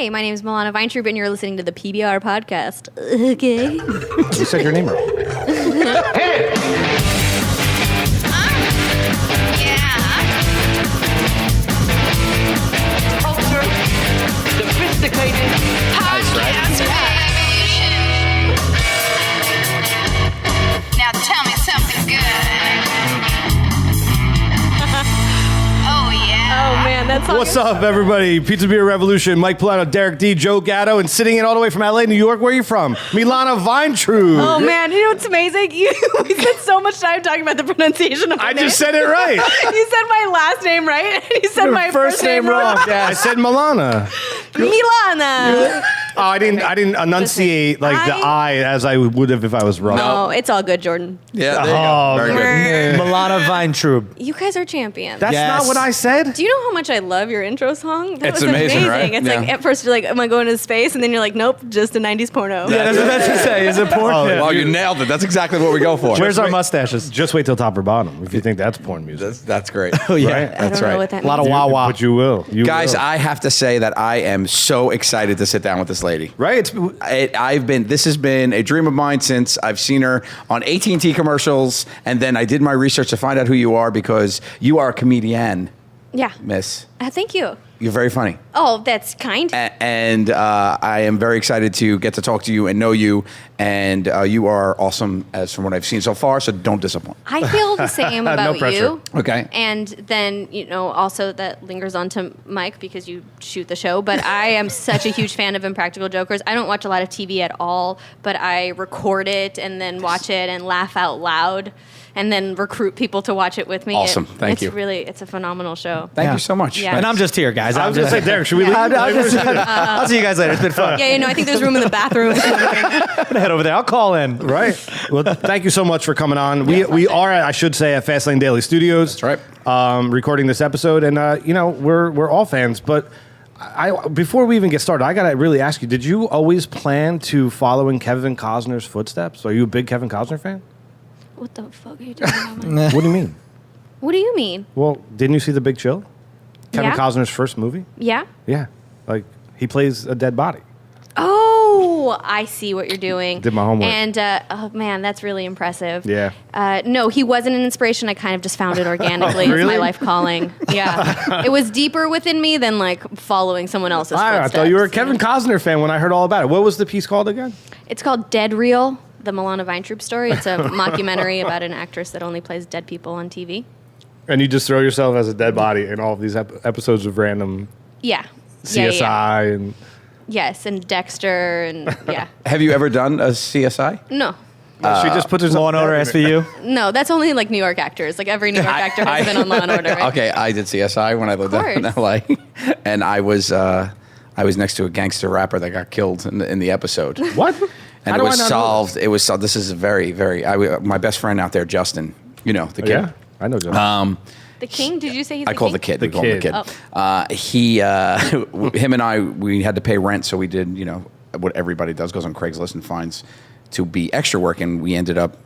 Hey, my name is Milana Vayntrub, and you're listening to the PBR podcast. Okay. You said your name wrong. Hey! Culture, sophisticated Podcast Revolution. Now tell me something good. Oh, yeah. Oh, man, that's What's up, everybody? Pizza Beer Revolution, Mike Pilano, Derek D, Joe Gatto, and sitting in all the way from LA, New York. Where are you from? Milana Vayntrub. Oh, man, you know what's amazing? We spent so much time talking about the pronunciation of my I name. just said it right. You said my last name right, and you said Your my first name wrong. Yeah, I said Milana. Milana. Oh, I didn't enunciate like the I as I would have if I was wrong. No, it's all good, Jordan. Yeah, there you Oh, go. Very good. Milana Vayntrub. You guys are champions. That's Yes. not what I said. Do you know how much I love your intro song? That It's was amazing, right? It's like Yeah. at first you're like, am I going to space? And then you're like, nope, just a 90s porno. Yeah, that's what I was going to say. Is it porn? Oh, Yeah. Well, you nailed it. That's exactly what we go for. Where's our mustaches? Just wait till top or bottom if you think that's porn music. That's great. Oh, yeah. Right? I don't That's know right. what that A lot means. of wah-wah. But you will. You Guys, will. I have to say that I am so excited to sit down with this lady. Right? This has been a dream of mine since I've seen her on AT&T commercials, and then I did my research to find out who you are because you are a comedian, Yeah. miss. Thank you. You're very funny. Oh, that's kind. And I am very excited to get to talk to you and know you, and you are awesome as from what I've seen so far, so don't disappoint. I feel the same about pressure. you. Okay. And then, also that lingers on to Mike because you shoot the show. But I am such a huge fan of Impractical Jokers. I don't watch a lot of TV at all, but I record it and then watch it and laugh out loud and then recruit people to watch it with me. Awesome. Thank you. It's a phenomenal show. Thank you so much. Yeah. And I'm just here, guys. I was going to say, Derek, should we leave? I'll see you guys later. It's been fun. Yeah, I think there's room in the bathroom. I'm gonna head over there. I'll call in. Right. Well, thank you so much for coming on. We are, I should say, at Fastlane Daily Studios. That's right. Recording this episode, and we're all fans. But before we even get started, I gotta really ask you: did you always plan to follow in Kevin Costner's footsteps? Are you a big Kevin Costner fan? What the fuck are you talking about? What do you mean? What do you mean? Well, didn't you see The Big Chill? Kevin Yeah. Costner's first movie. Yeah? Yeah, like he plays a dead body. Oh, I see what you're doing. Did my homework. And, oh man, that's really impressive. Yeah. No, he wasn't an inspiration. I kind of just found it organically. It's Really? my life calling. Yeah. It was deeper within me than like following someone else's I footsteps. thought you were a Kevin Costner fan when I heard all about it. What was the piece called again? It's called Dead Real, the Milana Vayntrub story. It's a mockumentary about an actress that only plays dead people on TV. And you just throw yourself as a dead body in all of these episodes of random Yeah. CSI and. Yes, and Dexter, and yeah. Have you ever done a CSI? No. She just puts herself. Law and Order SVU. No, that's only like New York actors. Like every New York actor has been on Law and Order, right? Okay, I did CSI when I lived out in LA, and I was next to a gangster rapper that got killed in the episode. What? And it was solved. It was solved. This is very, very. My best friend out there, Justin. You know the kid. Yeah, I know. John. The King? Did you say he's I the call King? the kid. The We call him kid. the kid. Him and I, we had to pay rent, so we did, what everybody does, goes on Craigslist and finds to be extra work, and we ended up,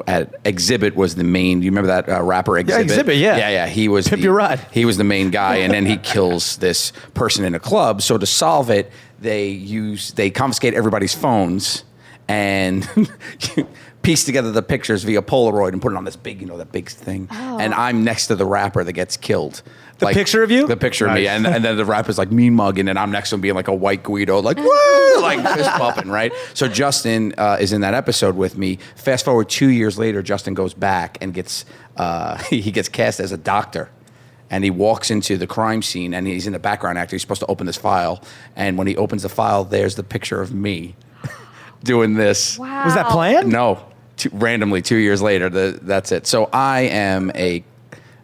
at Exhibit was the main. Do you remember that rapper Exhibit? Exhibit, yeah. Yeah. He was Pimp Your Ride. He was the main guy, and then he kills this person in a club. So to solve it, they confiscate everybody's phones and piece together the pictures via Polaroid and put it on this big, that big thing. Oh. And I'm next to the rapper that gets killed. The picture of you? The picture of me. Nice. And then the rapper's like mean mugging, and I'm next to him being like a white Guido, like, woo, like fist pumping, right? So Justin is in that episode with me. Fast forward 2 years later, Justin goes back and gets he gets cast as a doctor. And he walks into the crime scene, and he's in the background actor. He's supposed to open this file. And when he opens the file, there's the picture of me doing this. Wow. Was that planned? No, randomly 2 years later, that's it. So I am an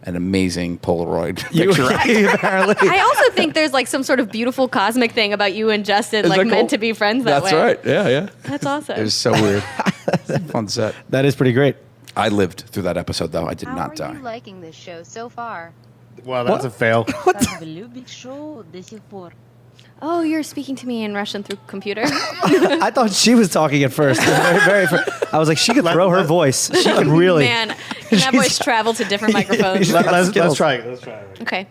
amazing Polaroid picture actor. Apparently. I also think there's like some sort of beautiful cosmic thing about you and Justin, Isn't like that meant cool? to be friends that That's way. right. Yeah. That's awesome. It was so weird. Fun set. That is pretty great. I lived through that episode, though. I did How not are die. you liking this show so far? Well, that's a fail. Как любишь шоу до сих пор? Oh, you're speaking to me in Russian through computer? I thought she was talking at first. Very I was like, she could throw her voice. She could really. Man, can that voice travel to different microphones? Let's try it. Let's try it. Okay.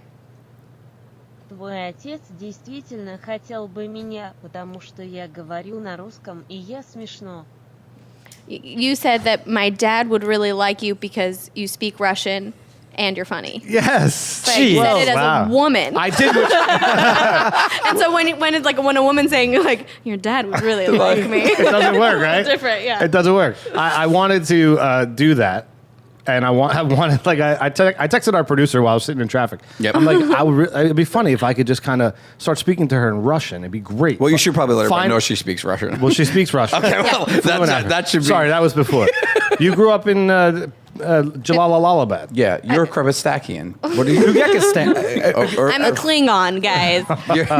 твой отец действительно хотел бы меня, потому что я говорю на русском, и я смешно. You said that my dad would really like you because you speak Russian and you're funny. Yes. But you said it as Wow. a woman. I did. And so when a woman's saying like your dad would really like me, It doesn't work, right? different, yeah. It doesn't work. I wanted to do that, and I wanted like I texted our producer while I was sitting in traffic. Yep. I'm like, it'd be funny if I could just kind of start speaking to her in Russian. It'd be great. Well, you should probably let everybody Find- know she speaks Russian. Well, she speaks Russian. Okay, well, that should be. Sorry, that was before. You grew up in Jalalabad. Yeah, you're Kravastakian. What are you? I'm a Klingon, guys.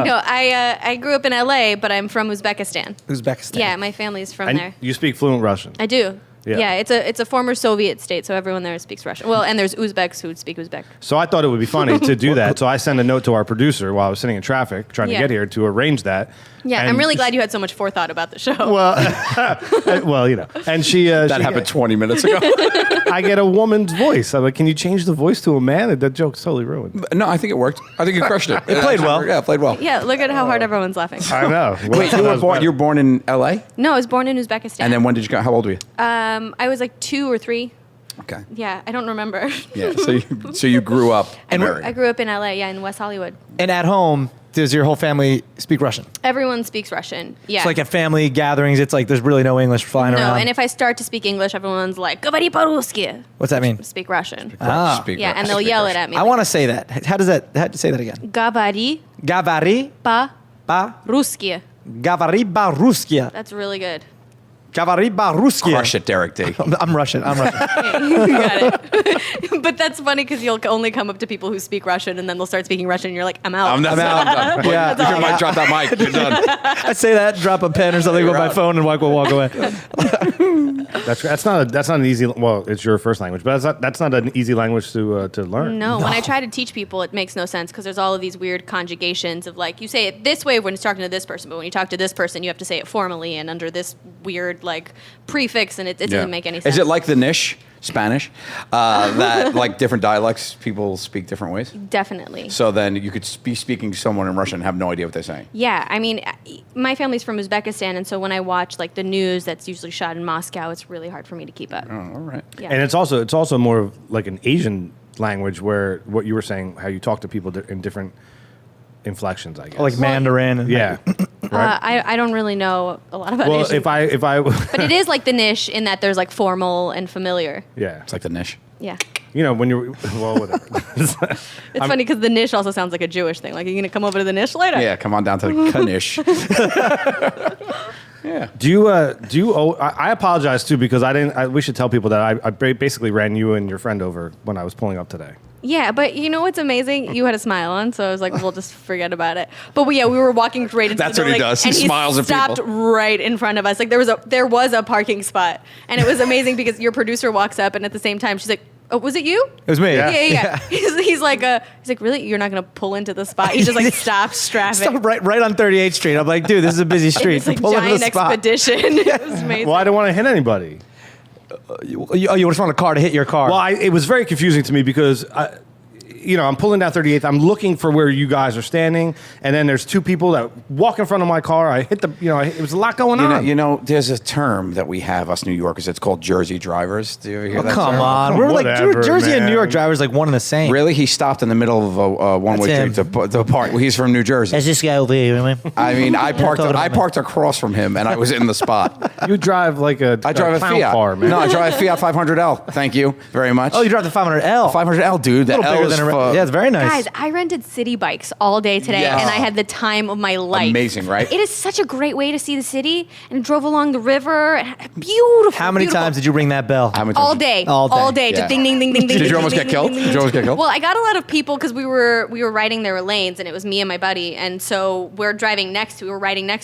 No, I grew up in LA, but I'm from Uzbekistan. Uzbekistan. Yeah, my family's from And there. you speak fluent Russian. I do. Yeah. Yeah, it's a former Soviet state, so everyone there speaks Russian. Well, and there's Uzbeks who speak Uzbek. So I thought it would be funny to do that. So I sent a note to our producer while I was sitting in traffic trying to Yeah. get here to arrange that. Yeah, And I'm really glad you had so much forethought about the show. Well, you know. And she That happened 20 minutes ago. I get a woman's voice. I'm like, can you change the voice to a man? That joke's totally ruined. No, I think it worked. I think you crushed it. It played well. Yeah, it played well. Yeah, look at how hard everyone's laughing. I know. Wait, you were born in L.A. No, I was born in Uzbekistan. And then when did you go? How old were you? I was like 2 or 3. Okay. Yeah, I don't remember. Yeah. So you grew up And American. I grew up in LA, yeah, in West Hollywood. And at home, does your whole family speak Russian? Everyone speaks Russian. Yeah. It's like at family gatherings, it's like there's really no English flying no, around. and if I start to speak English, everyone's like, "Говори по-русски." What's that mean? Speak Russian. Ah. Speak Yeah, Russian. and they'll Speak yell it Russian. at me. I want to say that. How to say that again? Говори Gavari по-русски. ba-Ruskia. That's really good. Gavari ba-Ruskia. Crush it, Derek D. I'm Russian. You got it. But that's funny because you'll only come up to people who speak Russian, and then they'll start speaking Russian, and you're like, "I'm out." I'm done. Yeah. You can might drop that mic. You're done. I say that, drop a pen or something with my phone, and walk away. That's not an easy. Well, it's your first language, but that's not an easy language to learn. No, when I try to teach people, it makes no sense because there's all of these weird conjugations of like you say it this way when it's talking to this person, but when you talk to this person, you have to say it formally and under this weird like prefix, and it doesn't make any sense. Is it like the niche, Spanish, that like different dialects, people speak different ways? Definitely. So then you could be speaking to someone in Russian and have no idea what they're saying. Yeah, I mean, my family's from Uzbekistan, and so when I watch like the news that's usually shot in Moscow, it's really hard for me to keep up. Oh, all right. Yeah. And it's also more of like an Asian language where what you were saying, how you talk to people in different inflections, I guess. Like Mandarin. And yeah. Right. I don't really know a lot about Well, Asian. if I But it is like the niche in that there's like formal and familiar. yeah, It's like the niche. Yeah. you know, when you're well, whatever. It's funny because the niche also sounds like a Jewish thing. Like, are you going to come over to the niche later? Yeah, come on down to the Kanish. Yeah. Do you I apologize too because we should tell people that I basically ran you and your friend over when I was pulling up today. Yeah, but you know what's amazing? You had a smile on, so I was like, we'll just forget about it. But we were walking right into That's the what he building, does. He and smiles at stopped people. right in front of us. Like there was a parking spot, and it was amazing because your producer walks up, and at the same time, she's like, "Oh, was it you?" It was me. Yeah. He's like, really? You're not gonna pull into the spot? He just like stops traffic. Stop right on 38th Street. I'm like, dude, this is a busy street. It's like Pull into giant the spot. expedition. It was amazing. Well, I didn't want to hit anybody. You just want a car to hit your car. Well, it was very confusing to me because I'm pulling down 38th. I'm looking for where you guys are standing, and then there's two people that walk in front of my car. I hit it was a lot going on. You know, there's a term that we have, us New Yorkers, it's called Jersey drivers. Do you ever hear that Come term? on. We're like Whatever, Jersey and man. New York drivers like one and the same. Really? He stopped in the middle of a one-way That's street to park. He's from New Jersey. this guy over here, man. I mean, I talking about parked across from him, and I was in the spot. You drive like I drive a clown Fiat. car, man. No, I drive a Fiat 500L. Thank you very much. Oh, you drive the 500L. 500L, dude. The A little L bigger is than for, yeah, it's very nice. Guys, I rented city bikes all day today, Yes. and I had the time of my life. Amazing, right? It is such a great way to see the city, and drove along the river. Beautiful. How many beautiful. times did you ring that bell? How many All times- day, All day. just Yeah. ding, ding, ding, ding, ding. Did you ding, almost ding, get killed? ding, ding, Did you almost ding. get killed? Well, I got a lot of people because we were riding their lanes, and it was me and my buddy, and so we were riding next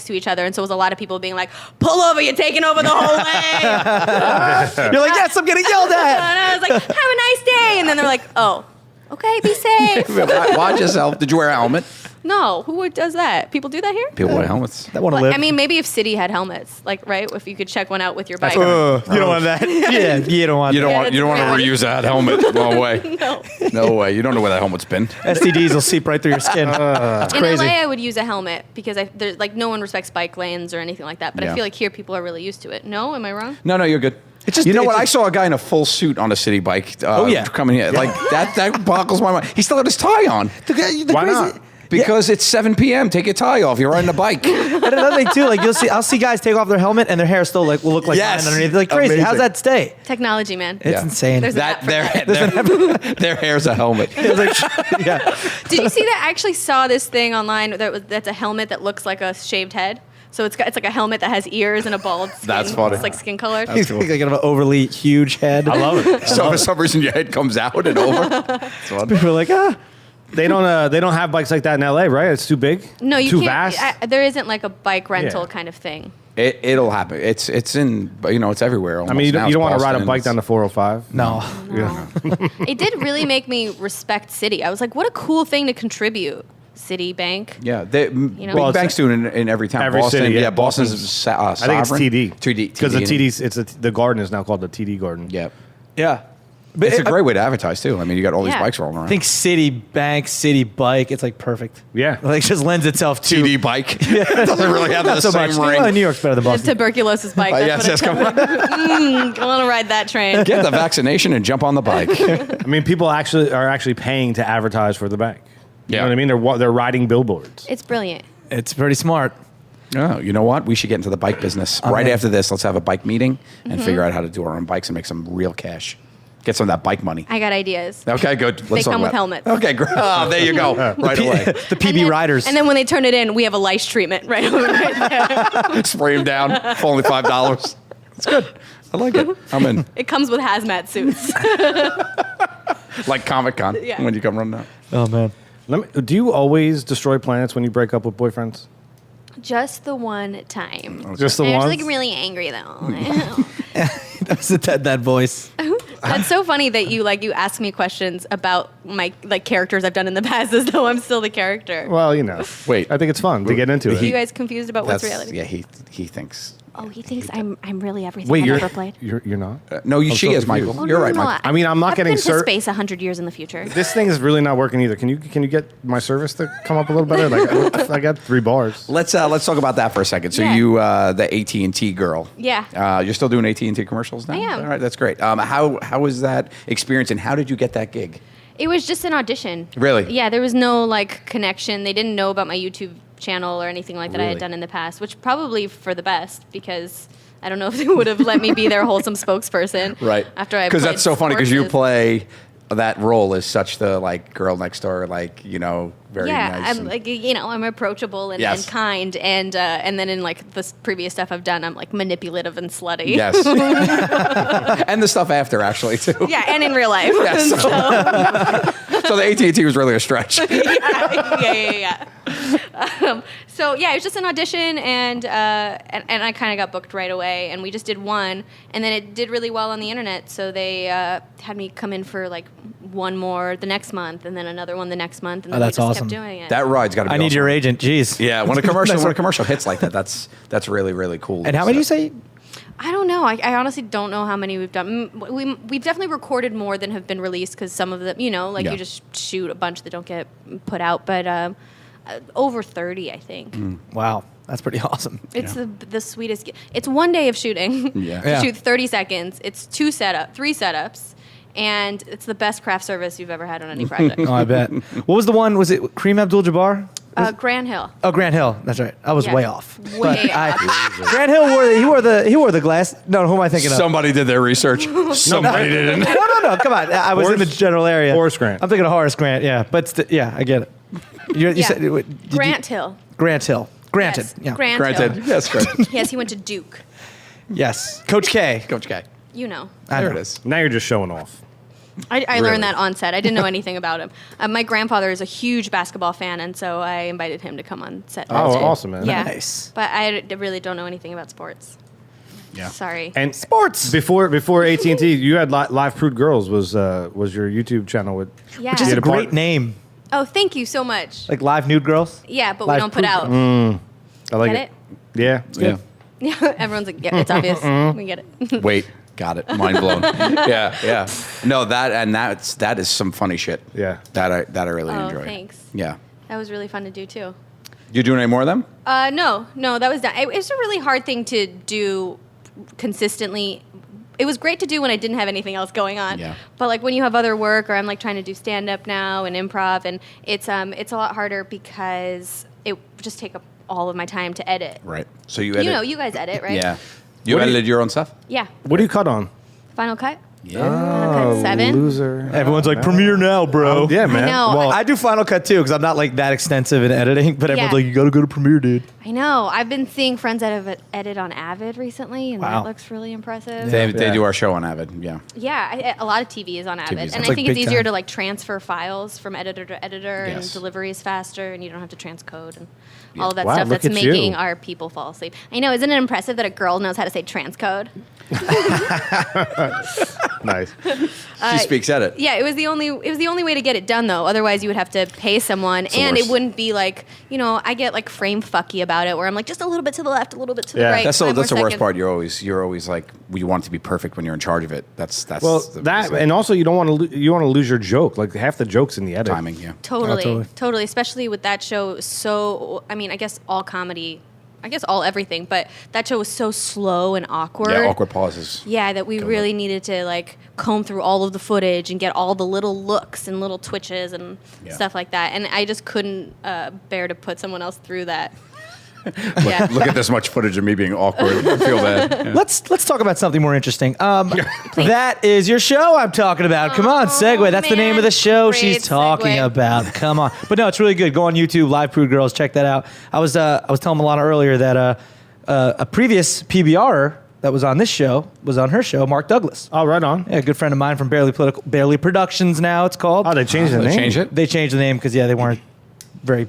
to each other, and so it was a lot of people being like, "Pull over! You're taking over the whole lane." You're like, yes, I'm getting yelled at. And I was like, "Have a nice day," and then they're like, "Oh, okay, be safe." Watch yourself. Did you wear a helmet? No, does that? People do that here? People wear helmets. That want to Well, live. I mean, maybe if City had helmets, like, right? If you could check one out with your bike. you don't want that. Yeah, you don't want. You don't that. want. You don't want to that's reuse that helmet. No way. No. No way. You don't know where that helmet's been. STDs will seep right through your skin. That's In crazy. LA, I would use a helmet because there's like no one respects bike lanes or anything like that. But Yeah. I feel like here people are really used to it. No, am I wrong? No, you're good. It's just- you know it's what? I just- saw a guy in a full suit on a city bike. Yeah. Coming here like that boggles my mind. He still had his tie on. Why not? Because it's 7 p.m. Take your tie off. You're riding a bike. And another thing too, like I'll see guys take off their helmet and their hair still will look like Yes. mine underneath. Like crazy. Amazing. How's that stay? Technology, man. It's Yeah. insane. There's That that their hair's a helmet. It's like, yeah. Did you see that? I actually saw this thing online that's a helmet that looks like a shaved head. So it's like a helmet that has ears and a bald skin. That's funny. It's like skin color. He's like an overly huge head. I love it. So for some reason your head comes out and over. It's fun. People are like, They don't have bikes like that in LA, right? It's too big. No, you too can't. vast. There isn't like a bike rental Yeah. kind of thing. It'll happen. It's in it's everywhere. I mean, you don't want to ride a Boston, bike down the 405. no. It did really make me respect City. I was like, what a cool thing to contribute. Citibank. Yeah, know? big Well, banks do it in every town. every Boston, city, yeah. Boston's I think it's TD. Because the TD. TD's, the garden is now called the TD Garden. Yeah, Yeah. it's a great way to advertise too. I mean, you got all these Yeah. bikes rolling around. I think city bank, city bike, it's like perfect. Yeah. Like just lends itself to TD bike doesn't really have the so same much. ring. Well, New York's better than The Boston. tuberculosis bike. Yes, That's yes, what come I want to ride that train. Get the vaccination and jump on the bike. I mean, people are actually paying to advertise for the bank. You Yeah. know what I mean? They're riding billboards. It's brilliant. It's pretty smart. Oh, you know what? We should get into the bike business. Right after this, let's have a bike meeting and figure out how to do our own bikes and make some real cash. Get some of that bike money. I got ideas. Okay, good. Let's talk come with about- helmets. Okay, great. Oh, there you go. Right away. The PB riders. And then when they turn it in, we have a lice treatment right there. Spray them down for only $5. It's good. I like it. I'm in. It comes with hazmat suits. Like Comic-Con Yeah. when you come running out. Oh man. Do you always destroy planets when you break up with boyfriends? Just the one time. Just the I was ones? like really angry though. That's that voice. That's so funny that you ask me questions about my characters I've done in the past as though I'm still the character. Well, Wait. I think it's fun to get into Are it. you guys confused about what's reality? Yeah, he thinks. Oh, he thinks I'm really everything Wait, I've you're ever played. you're not? No, I'm she so is, Michael. confused. Oh, You're no, right, no, Michael. I mean, I'm not I've getting been to space 100 years in the future. This thing is really not working either. Can you get my service to come up a little better? Like I got 3 bars. Let's talk about that for a second. So Yeah. you, the AT&T girl. Yeah. You're still doing AT&T commercials now? I am. All right, that's great. How was that experience and how did you get that gig? It was just an audition. Really? Yeah, there was no connection. They didn't know about my YouTube channel or anything like that I Really? had done in the past, which probably for the best because I don't know if they would have let me be their wholesome spokesperson. Right. After I Because played that's so funny because you sports. play that role as such the girl next door, very Yeah, nice. I'm and- I'm approachable and, Yes. and kind, and then in this previous stuff I've done, I'm manipulative and slutty. Yes. And the stuff after, actually, too. Yeah, and in real life. Yes. So the AT&T was really a stretch. yeah. So yeah, it was just an audition, and I kind of got booked right away, and we just did one, and then it did really well on the internet. So they had me come in for one more the next month, and then another one the next month, and then that's we just awesome. kept doing it. That ride's got to be I need awesome. your agent. Jeez. Yeah, when a commercial hits like that, that's really, really cool. And how many you say? I don't know. I honestly don't know how many we've done. We've definitely recorded more than have been released because some of them, Yeah. you just shoot a bunch that don't get put out. But over 30, I think. Wow, that's pretty awesome. It's the sweetest. It's one day of shooting. Yeah. Yeah. Shoot 30 seconds. It's 3 setups, and it's the best craft service you've ever had on any project. Oh, I bet. What was the one? Was it Kareem Abdul-Jabbar? Grand Hill. Oh, Grant Hill. That's right. I was Yeah. way off. Way But Grant Hill wore the glass. No, who am I thinking of? Somebody did their research. Somebody didn't. No. Come on. I was in the general area. Horace Grant. I'm thinking of Horace Grant. Yeah, but I get it. You Yeah. said Grant Hill. Grant Hill. Granted. Yes. Yeah. Grant Granted. Hill. Yes, great. Yes, he went to Duke. Yes. Coach K. Coach K. You know. I There know. it is. Now you're just showing off. I Really? learned that on set. I didn't know anything about him. My grandfather is a huge basketball fan, and so I invited him to come on set. Oh, too. awesome, man. Yeah. Nice. But I really don't know anything about sports. Yeah. Sorry. And Sports. before AT&T, you had live Prude Girls was your YouTube channel with. Yeah. Which is You a had part- great name. Oh, thank you so much. Like live nude girls? Yeah, but we Live don't put Prude- out. I like Get it. Yeah. Yeah. Yeah, everyone's like, yeah, it's obvious. We get it. Wait, got it. Mind blown. Yeah. No, that is some funny shit. Yeah. That I really Oh, enjoy. thanks. Yeah. That was really fun to do too. You doing any more of them? No, that was done. It's a really hard thing to do consistently. It was great to do when I didn't have anything else going on. Yeah. But like when you have other work, or I'm like trying to do stand up now and improv, and it's a lot harder because it would just take up all of my time to edit. Right. So you edit. You know, you guys edit, right? Yeah. You What do you- edited your own stuff? Yeah. What do you cut on? Final Cut. Yeah. Final Cut 7. Loser. Everyone's like, Premiere now, bro. Yeah, man. know. Well, I do Final Cut too because I'm not like that extensive in editing, but everyone's Yeah. like, you gotta go to Premiere, dude. I know. I've been seeing friends edit on Avid recently, and Wow. that looks really impressive. They Yeah. do our show on Avid. Yeah. Yeah, a lot of TV is on Avid, is and on- I It's think like it's big easier time. to like transfer files from editor to editor, Yes. and delivery is faster, and you don't have to transcode and all of that Wow, stuff look that's at you. making our people fall asleep. I know, isn't it impressive that a girl knows how to say transcode? Nice. She speaks edit. Yeah, it was the only way to get it done though. Otherwise, you would have to pay someone, the and it worst. wouldn't be like, I get like frame fucky about it, where I'm like just a little bit to the left, a little bit to the Yeah. right. That's 5 the more worst seconds. part. You're always like you want it to be perfect when you're in charge of it. That's Well, the that reason. and also you don't want to you want to lose your joke. Like half the jokes in the edit. timing. Yeah. Totally, totally. especially with that show. So, I mean, I guess all comedy, I guess all everything, but that show was so slow and awkward. Yeah. Awkward pauses. Yeah, that we really needed to like comb through all of the footage and get all the little looks and little twitches and Yeah. stuff like that. And I just couldn't bear to put someone else through that. Yeah. Look at this much footage of me being awkward. I feel bad. Yeah. Let's talk about something more interesting. That is your show I'm talking about. Come on, segue. That's the name of the show Great she's talking segue. about. Come on. But no, it's really good. Go on YouTube, Live Prude Girls. Check that out. I was telling Milana earlier that a previous PBR that was on this show was on her show, Mark Douglas. Oh, right on. Yeah, a good friend of mine from Barely Productions now it's called. Oh, they changed the They name. change it. They changed the name because they weren't very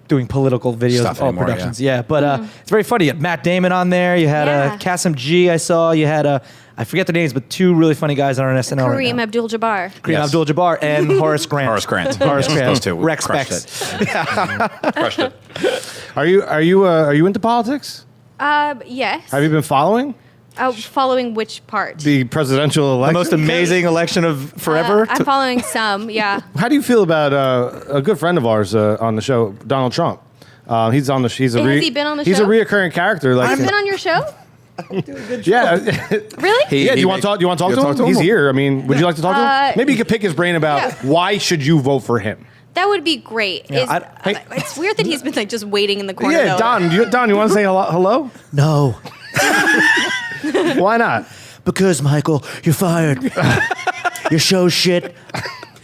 doing political videos Stuff of all anymore, productions. Yeah, but it's very funny. You had Matt Damon on there. You had Yeah. Kasim G. I saw. You had I forget their names, but two really funny guys on our SNL right Kareem now. Abdul-Jabbar. Kareem Yes. Abdul-Jabbar and Horace Grant. Horace Grant. Horace Yes, Grant. those two. Rex Crushed Specs. Crushed it. Are you into politics? Yes. Have you been following Following which part? the presidential election? The most amazing election of forever. I'm following some, yeah. How do you feel about a good friend of ours on the show, Donald Trump? He's on the. He's a. Has he been on the He's show? a reoccurring character. Like, I've been on your show? yeah, Really? yeah. Do you want to talk? Do you want to talk to him? He's here. I mean, would you like to talk to him? Maybe you could pick his brain about yeah. why should you vote for him. That would be great. Yeah, It's weird that he's been like just waiting in the corner. Yeah, though. Don, you want to say hello? No, Why not? because Michael, you're fired. Your show's shit.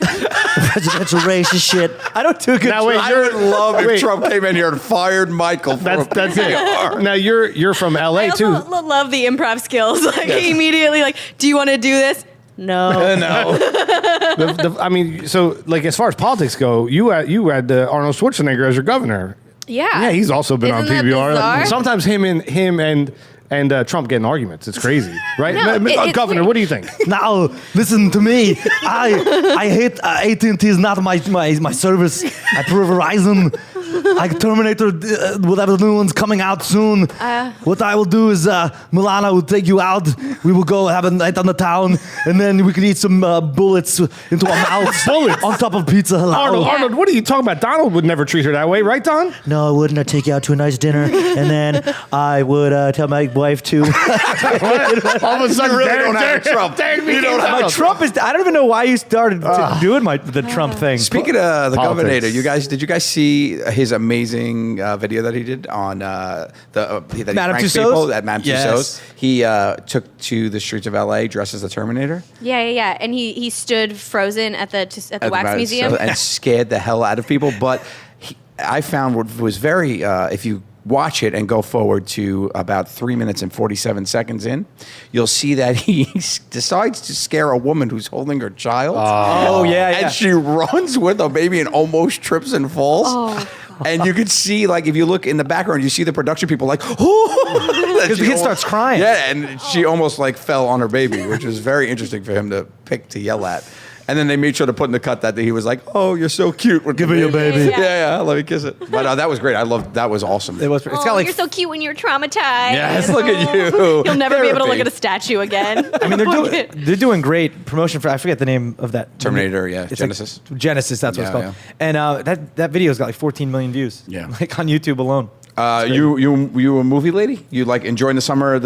The presidential race is shit. I don't do a good Now wait, job. I would love if Wait. Trump came in here and fired Michael. That's it. Now you're from LA I too. also love the improv skills. Like he immediately like, do you want to do this? No. No. I mean, so like as far as politics go, you had Arnold Schwarzenegger as your governor. Yeah. Yeah, he's also been on Isn't that PBR. bizarre? Sometimes him and Trump get in arguments. It's crazy, right? No, it's Governor, weird. what do you think? Now, listen to me. I hate AT&T is not my service. I prefer Verizon. I Terminator, whatever the new one's coming out soon. What I will do is Milana will take you out. We will go have a night on the town, and then we can eat some bullets into our mouths. Bullets? On top of pizza. Halal. Arnold, what are you talking about? Donald would never treat her that way, right, Don? No, I wouldn't. I'd take you out to a nice dinner, and then I would tell my wife to. All of a sudden, really don't have a Trump. You don't have My Trump is. I don't even know why you started doing the Trump thing. Speaking of the Politics. governor, did you guys see his amazing video that he did on that he Madame pranks Tussauds? people at Madame Yes. Tussauds? He took to the streets of LA dressed as the Terminator Yeah. And he stood frozen at the at wax Madame museum. Tussauds and scared the hell out of people. But I found what was very if you watch it and go forward to about 3 minutes and 47 seconds in, you'll see that he decides to scare a woman who's holding her child. Oh, yeah. And she runs with a baby and almost trips and falls. Oh. And you could see, like, if you look in the background, you see the production people like, oh, Because the kid starts crying. Yeah, and she almost like fell on her baby, which was very interesting for him to pick to yell at. And then they made sure to put in the cut that he was like, "Oh, you're so cute. Give me your baby." Yeah, let me kiss it. But that was great. That was awesome. It was. It's got like. You're so cute when you're traumatized. Yes, look at you. You'll never be able to look Therapy. at a statue again. I mean, they're doing great promotion for. I forget the name of that Terminator, yeah, It's Genesis. Like Genesis, that's what Yeah, it's called. And that video's got like 14 million views. Yeah. Like on YouTube alone. You a movie lady? You like enjoying the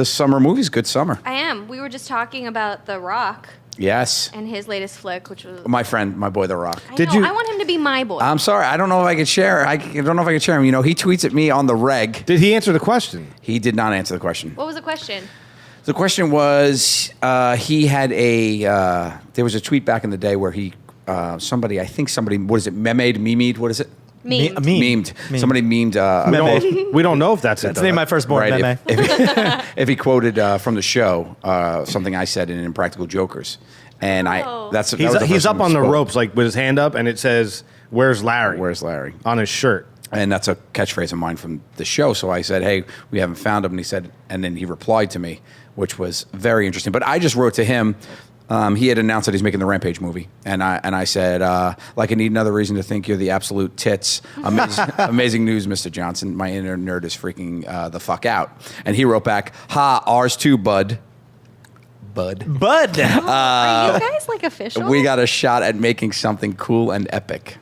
summer movies? Good summer. I am. We were just talking about The Rock Yes. and his latest flick, which was. My friend, my boy, The Rock. I Did know, you- I want him to be my boy. I'm sorry. I don't know if I could share. I don't know if I could share him. You know, he tweets at me on the reg. Did he answer the question? He did not answer the question. What was the question? The question was, he had there was a tweet back in the day where somebody, what is it, memed, what is it? Meme. Memed. Somebody memed. We don't know if that's it. That's the name of my firstborn, Right. Meme. If he quoted from the show something I said in Impractical Jokers, and Oh. that was the He's first up time on we the spoke. ropes, like with his hand up, and it says, "Where's Larry?" Where's Larry? On his shirt. And that's a catchphrase of mine from the show. So I said, "Hey, we haven't found him." And he said, and then he replied to me, which was very interesting. But I just wrote to him. He had announced that he's making the Rampage movie, and I said, like, I need another reason to think you're the absolute tits. Amazing news, Mr. Johnson. My inner nerd is freaking the fuck out. And he wrote back, "Ha, ours too, bud." Bud. Bud. Are you guys like official? We got a shot at making something cool and epic.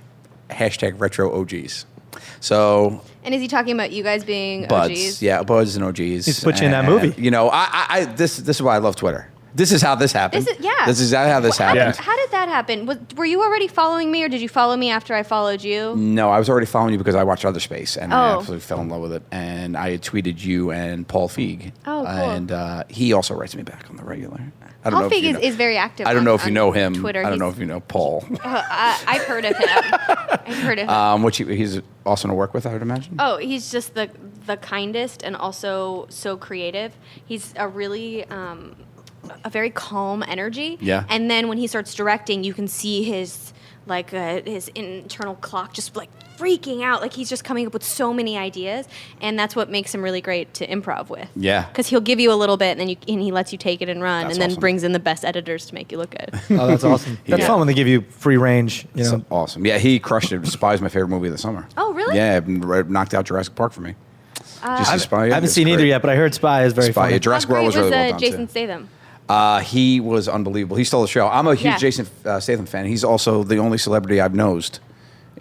Hashtag retro OGs. So And is he talking about you guys being buds, OGs? yeah, buds and OGs. He's put you in that And, movie. You know, this is why I love Twitter. This is how this happened. This is how this How happened. did that happen? Were you already following me, or did you follow me after I followed you? No, I was already following you because I watched Other Space and I Oh. absolutely fell in love with it. And I had tweeted you and Paul Feig. Oh, cool. And he also writes me back on the regular. I don't Paul know if Feig you know. is very active. I don't know if you on know him. Twitter. I don't know if you know Paul. I've heard of him. I've heard of him. Which he's awesome to work with, I would imagine. Oh, he's just the kindest and also so creative. He's a really a very calm energy. Yeah. And then when he starts directing, you can see his his internal clock just like freaking out. Like he's just coming up with so many ideas, and that's what makes him really great to improv with. Yeah. Because he'll give you a little bit, and then he lets you take it and run, That's and then awesome. brings in the best editors to make you look good. Oh, that's awesome. That's Yeah. fun when they give you free range. You know. So awesome. Yeah, he crushed it. Spy is my favorite movie of the summer. Oh, really? Yeah, knocked out Jurassic Park for me. Just the Spy. I haven't seen either yet, but I heard Spy is very Spy. funny. Yeah, Jurassic How World great was really well done Jason too. Statham? He was unbelievable. He stole the show. I'm a huge Yeah. Jason Statham fan. He's also the only celebrity I've nosed.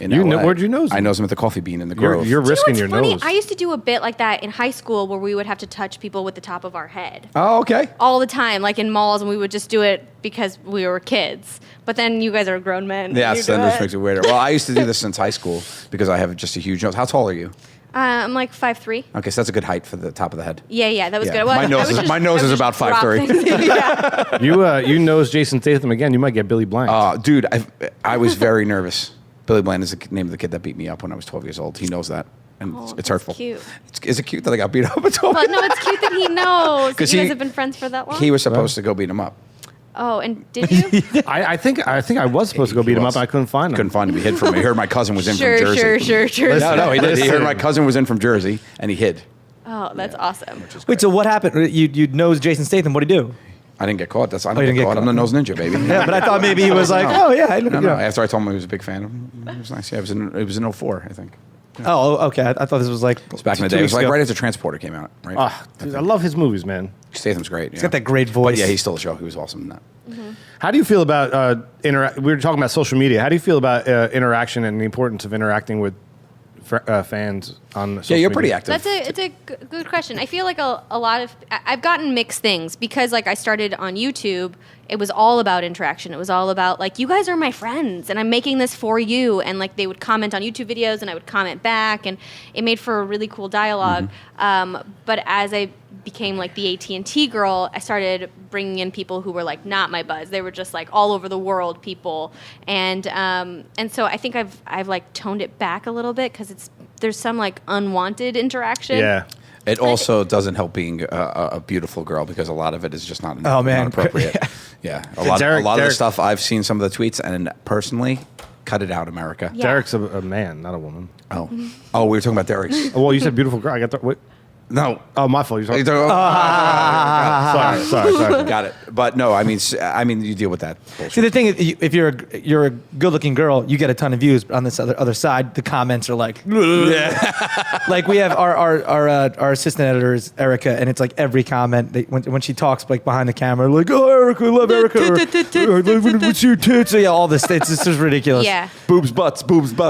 In LA. Where'd you nose him? I nose him at the Coffee Bean in the Grove. You're Do you know risking what's your funny? nose. I used to do a bit like that in high school where we would have to touch people with the top of our head. Oh, okay. All the time, like in malls, and we would just do it because we were kids. But then you guys are grown men. Yeah, You so do that just it. makes it weirder. Well, I used to do this since high school because I have just a huge nose. How tall are you? I'm like 5'3". Okay, so that's a good height for the top of the head. Yeah, that was Yeah. good. Well, My nose I would is- just- my nose I would is just about drop 5'3". things. Yeah. You nose Jason Statham again, you might get Billy Blank. Dude, I was very nervous. Billy Bland is the name of the kid that beat me up when I was 12 years old. He knows that, and Oh, it's that's hurtful. cute. Is it cute that I got beat up at 12? Well, no, it's cute that he knows. You 'Cause guys he- have been friends for that long? He was supposed to go beat him up. Oh, and did you? I think I was supposed to go beat him up, and I couldn't find him. Couldn't find him. He hid from me. He heard my cousin was in Sure, from Jersey. sure. No, he did. He heard Listen. my cousin was in from Jersey, and he hid. Oh, that's awesome. Wait, so what happened? You nose Jason Statham. What did he do? I didn't get caught. I you don't didn't get get caught. I'm caught. the nose ninja, baby. Yeah, but I thought maybe he was like, oh yeah, I know. No. yeah. After I told him he was a big fan, it was nice. Yeah, it was in 04, I think. Oh, okay. I thought this was like It's back in the day. It was like right after Transporter came out, right? Dude, I love his movies, man. Statham's great. He's got that great voice. But yeah, he stole the show. He was awesome in that. How do you feel about we were talking about social media. How do you feel about interaction and the importance of interacting with fans on social Yeah, you're media? pretty active. It's a good question. I feel like a lot of I've gotten mixed things because like I started on YouTube. It was all about interaction. It was all about like you guys are my friends and I'm making this for you. And like they would comment on YouTube videos and I would comment back and it made for a really cool dialogue. But as I became like the AT&T girl, I started bringing in people who were like not my buzz. They were just like all over the world people. And so I think I've like toned it back a little bit because there's some like unwanted interaction. Yeah. It also doesn't help being a beautiful girl because a lot of it is just not, Oh, man. not appropriate. Yeah, a lot of the Derek- stuff I've seen some of the tweets and personally, cut it out, America. Yeah. Derek's a man, not a woman. Oh, we were talking about Derek's. Oh, well, you said beautiful girl. I got the. Wait. No. Oh, my fault. You're You talking. don't- Sorry. Got it. But no, I mean, you deal with that bullshit. See, the thing is, if you're a good-looking girl, you get a ton of views. But on this other side, the comments are like, like we have our assistant editor is Erica, and it's like every comment when she talks like behind the camera, like, oh, Erica, I love Erica, or what's your tits? So, yeah, all this. It's just ridiculous. Yeah. boobs, butts.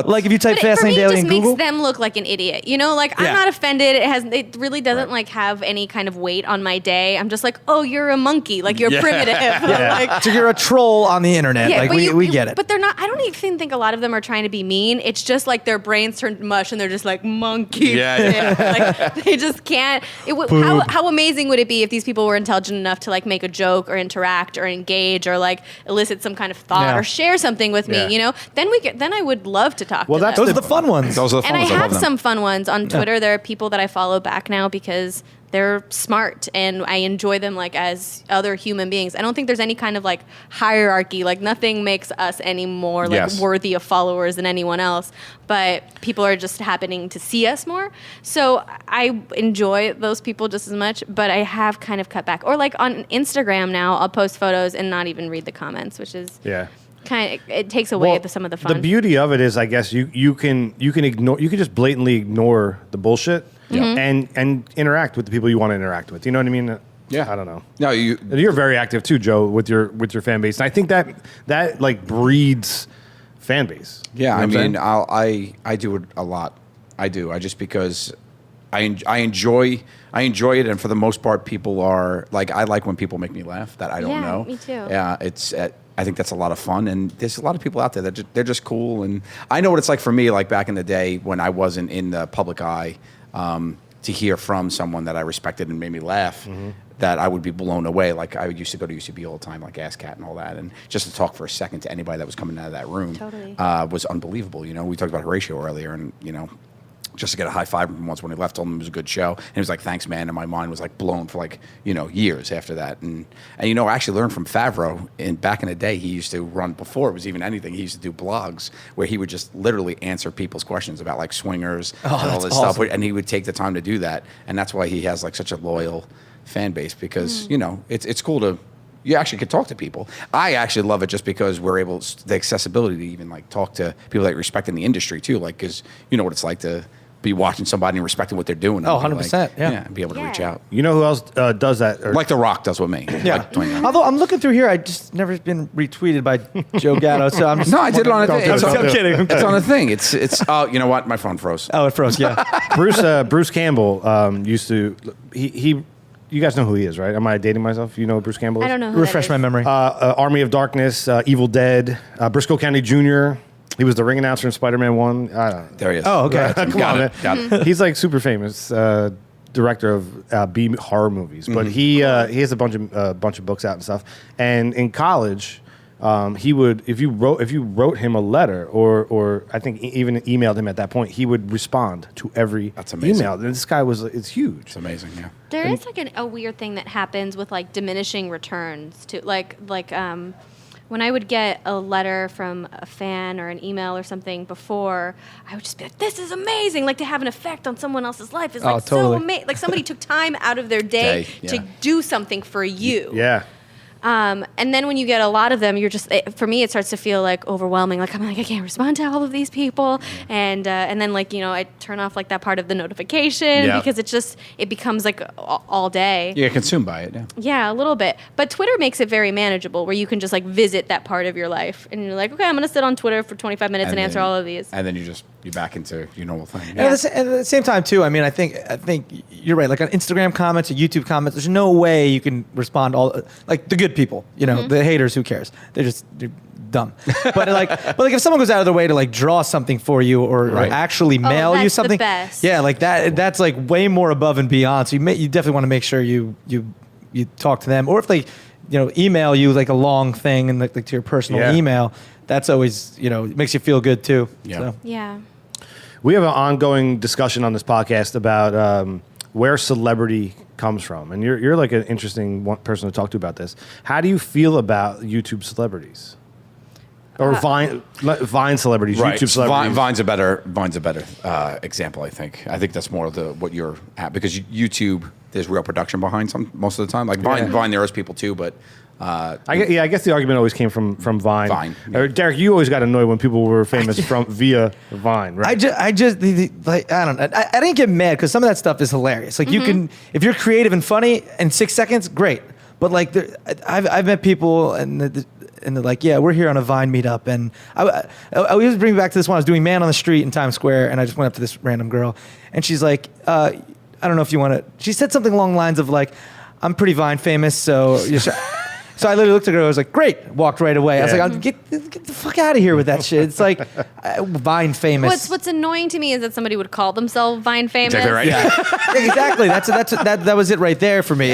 Like if you type But for Fastlane me, it Daily just in makes Google. them look like an idiot. You know, like Yeah. I'm not offended. It really doesn't like have any kind of weight on my day. I'm just like, oh, you're a monkey. Like you're primitive. Like, So you're a troll on the internet. yeah, like but we get it. But they're not. I don't even think a lot of them are trying to be mean. It's just like their brains turned mush and they're just like monkey. Like they just can't. How amazing would it be if these people were intelligent enough to like make a joke or interact or engage or like elicit some kind of thought Yeah. or share something with me? Yeah. You know, then I would love to talk. Well, to that's them. Those are the fun ones. Those are the fun And I ones. love have them. some fun ones on Twitter. There are people that I follow back now because they're smart and I enjoy them like as other human beings. I don't think there's any kind of like hierarchy. Like nothing makes us any more like Yes. worthy of followers than anyone else. But people are just happening to see us more. So I enjoy those people just as much, but I have kind of cut back. Or like on Instagram now, I'll post photos and not even read the comments, which is Yeah. it takes away some of the fun. The beauty of it is, I guess you can ignore, you can just blatantly ignore the bullshit and interact with the people you want to interact with. You know what I mean? Yeah. I don't know. No, You're very active too, Joe, with your fan base, and I think that like breeds fan base. Yeah, You know I what I'm mean, saying? I do it a lot. I do. I just because I enjoy it, and for the most part, people are like, I like when people make me laugh that I don't Yeah, know. me too. Yeah, I think that's a lot of fun, and there's a lot of people out there that they're just cool, and I know what it's like for me. Like back in the day when I wasn't in the public eye, to hear from someone that I respected and made me laugh. That I would be blown away. Like I used to go to UCB all the time, like Ass Cat and all that, and just to talk for a second to anybody that was coming out of that room Totally. was unbelievable. You know, we talked about Horatio earlier, and you know, just to get a high five from him once when he left, told him it was a good show, and he was like, "Thanks, man." And my mind was like blown for like years after that. And you know, I actually learned from Favreau. Back in the day, he used to run before it was even anything. He used to do blogs where he would just literally answer people's questions about like swingers and all that's this awesome. stuff, and he would take the time to do that, and that's why he has like such a loyal fan base because it's cool to. You actually could talk to people. I actually love it just because we're able, the accessibility to even like talk to people that you respect in the industry too. Like, because you know what it's like to be watching somebody and respecting what they're doing. Oh, and be 100%, like, yeah. and be able to reach Yeah. out. You know who else does that? Or, Like The Rock does with me. Yeah. Like Dwayne. Although I'm looking through here, I just never been retweeted by Joe Gatto, so I'm just. No, I did it on a thing. Don't do it, I'm kidding. It's on a thing. It's. Oh, you know what? My phone froze. Oh, it froze. Yeah. Bruce Campbell used to he. You guys know who he is, right? Am I dating myself? You know who Bruce Campbell is? I don't know who Refresh that my is. memory. Army of Darkness, Evil Dead, Briscoe County Jr. He was the ring announcer in Spider-Man 1. I don't know. There he is. Oh, okay. Come Got on, it. man. Got it. He's like super famous director of B horror movies, but he has a bunch of books out and stuff. And in college, he would if you wrote him a letter or I think even emailed him at that point, he would respond to every That's amazing. email. And this guy it's huge. It's amazing. Yeah. There is like a weird thing that happens with like diminishing returns to like when I would get a letter from a fan or an email or something before, I would just be like, "This is amazing!" Like to have an effect on someone else's life is like so totally. amazing. Like somebody took time out of their day yeah. to do something for you. Yeah. And then when you get a lot of them, for me, it starts to feel like overwhelming. Like I'm like, I can't respond to all of these people. And then like, I turn off like that part of the notification Yeah. because it becomes like all day. You get consumed by it. Yeah. Yeah, a little bit. But Twitter makes it very manageable where you can just like visit that part of your life. And you're like, okay, I'm going to sit on Twitter for 25 minutes and answer then- all of these. And then you're back into your normal thing. And at the same time, too, I mean, I think you're right. Like on Instagram comments or YouTube comments, there's no way you can respond to all like the good people. The haters. Who cares? They're dumb. But like if someone goes out of their way to like draw something for you or Right. actually mail you that's the something, best. yeah, like that's like way more above and beyond. So you definitely want to make sure you talk to them, or if they email you like a long thing and like to your personal Yeah. email, that's always it makes you feel good too. Yeah. So. Yeah. We have an ongoing discussion on this podcast about where celebrity comes from, and you're like an interesting person to talk to about this. How do you feel about YouTube celebrities? Or Vine celebrities, Right. YouTube celebrities. Vine's a better example. I think that's more of what you're at, because YouTube, there's real production behind most of the time. Like Vine, there is people too, but I guess the argument always came from Vine. Vine. Derek, you always got annoyed when people were famous via Vine, right? I don't know. I didn't get mad because some of that stuff is hilarious. Like you can, if you're creative and funny in 6 seconds, great. But like, I've met people and they're like, yeah, we're here on a Vine meetup. And I always bring me back to this one. I was doing Man on the Street in Times Square, and I just went up to this random girl, and she's like, I don't know if you want to. She said something along the lines of like, I'm pretty Vine famous, so you're sure. So I literally looked at her. I was like, "Great!" Walked right away. I was like, "Get the fuck out of here with that shit." It's like Vine famous. What's annoying to me is that somebody would call themselves Vine famous. Exactly right. Yeah, exactly. That was it right there for me.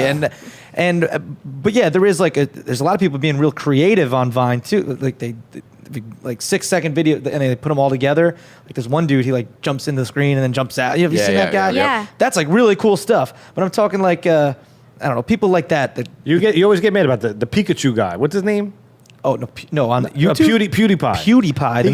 But yeah, there's a lot of people being real creative on Vine too. Like they 6-second video, and they put them all together. Like there's one dude, he like jumps into the screen and then jumps out. Have you seen that guy? Yeah. That's like really cool stuff. But I'm talking like I don't know, people like that. You always get mad about the Pikachu guy. What's his name? Oh no, on YouTube. PewDiePie. PewDiePie.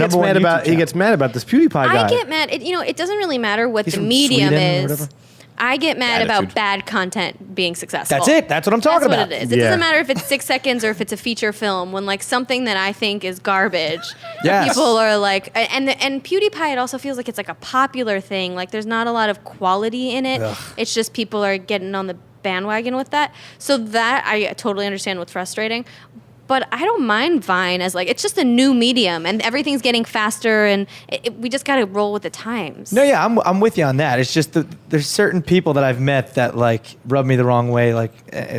He gets mad about this PewDiePie guy. I get mad. It doesn't really matter what He's the from medium Sweden or is. whatever. I get mad about Attitude. bad content being successful. That's it. That's what I'm talking That's about. what it is. It Yeah. doesn't matter if it's 6 seconds or if it's a feature film. When like something that I think is garbage, Yes. people are like, and PewDiePie. It also feels like it's like a popular thing. Like there's not a lot of quality in it. Ugh. It's just people are getting on the bandwagon with that. So that I totally understand what's frustrating. But I don't mind Vine as like, it's just a new medium and everything's getting faster and we just got to roll with the times. No, yeah, I'm with you on that. It's just there's certain people that I've met that like rub me the wrong way, like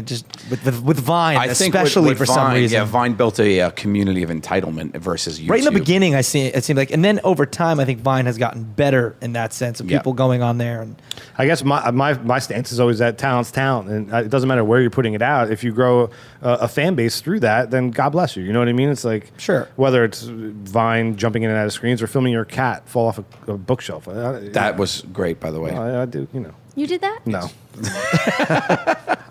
just with Vine, I think especially with for Vine, some reason. Yeah, Vine built a community of entitlement versus YouTube. Right in the beginning, it seemed like, and then over time, I think Vine has gotten better in that sense of people going on there. And I guess my stance is always that talent's talent, and it doesn't matter where you're putting it out. If you grow a fan base through that, then God bless you. You know what I mean? It's like, Sure. whether it's Vine jumping in and out of screens or filming your cat fall off a bookshelf. That was great, by the way. I do, you know. You did that? No.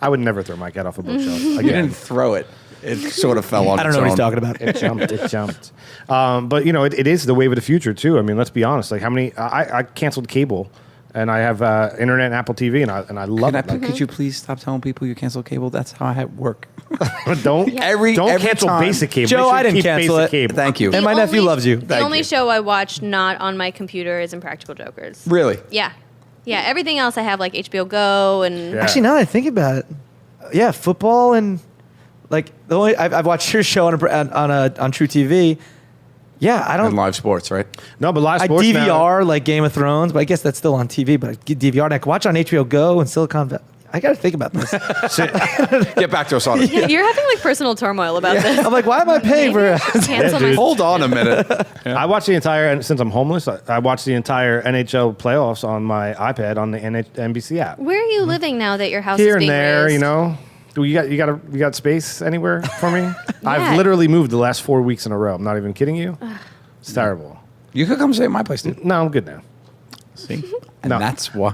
I would never throw my cat off a bookshelf. You Again. didn't throw it. It sort of fell on I don't its know what own. he's talking about. It jumped. But, you know, it is the wave of the future, too. I mean, let's be honest. Like, how many... I canceled cable, and I have internet and Apple TV, and I love it. Like, Could you please stop telling people you cancel cable? That's how I work. don't Every cancel time. basic cable. Joe, Make sure I you didn't keep cancel basic it. cable. Thank you. And my nephew loves you. The Thank only you. show I watch not on my computer is Impractical Jokers. Really? Yeah. Yeah, everything else I have like HBO Go and Yeah. Actually, now that I think about it, yeah, football and like the only I've watched your show on True TV. Yeah, I And don't. live sports, right? No, but live I sports now- DVR like Game of Thrones, but I guess that's still on TV. But I DVR and I can watch on HBO Go and Silicon Valley. I got to think about this. Get back to us on it. You're having like personal turmoil about this. I'm like, why am I paying for? Cancel dude. my Hold on a minute. I watched the entire, and since I'm homeless, I watched the entire NHL playoffs on my iPad on the NBC app. Where are you living now that your house Here is and being there, raised? you know. You got space anywhere for me? Yeah. I've literally moved the last 4 weeks in a row. I'm not even kidding you. It's terrible. You could come stay at my place, dude. No, I'm good now. See? And No. that's why.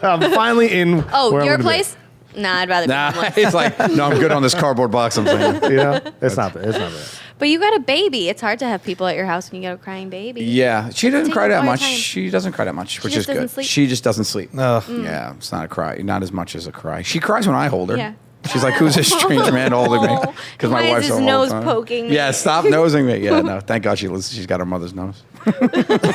I'm finally in. Oh, where I your wanna be. place? Nah, I'd rather be Nah, homeless. it's like, no, I'm good on this cardboard box I'm saying. You know, it's not bad. It's not bad. But you got a baby. It's hard to have people at your house when you got a crying baby. Yeah, she doesn't Take cry all that your much. time. She doesn't cry that much, which just is good. doesn't sleep? She just doesn't sleep. Ugh. Yeah, it's not a cry. Not as much as a cry. She cries when I hold her. Yeah. She's like, who's this strange man holding me? Because my Why is wife's his home all the nose time. poking me? Yeah, stop nosing me. Yeah, no, thank God she's got her mother's nose.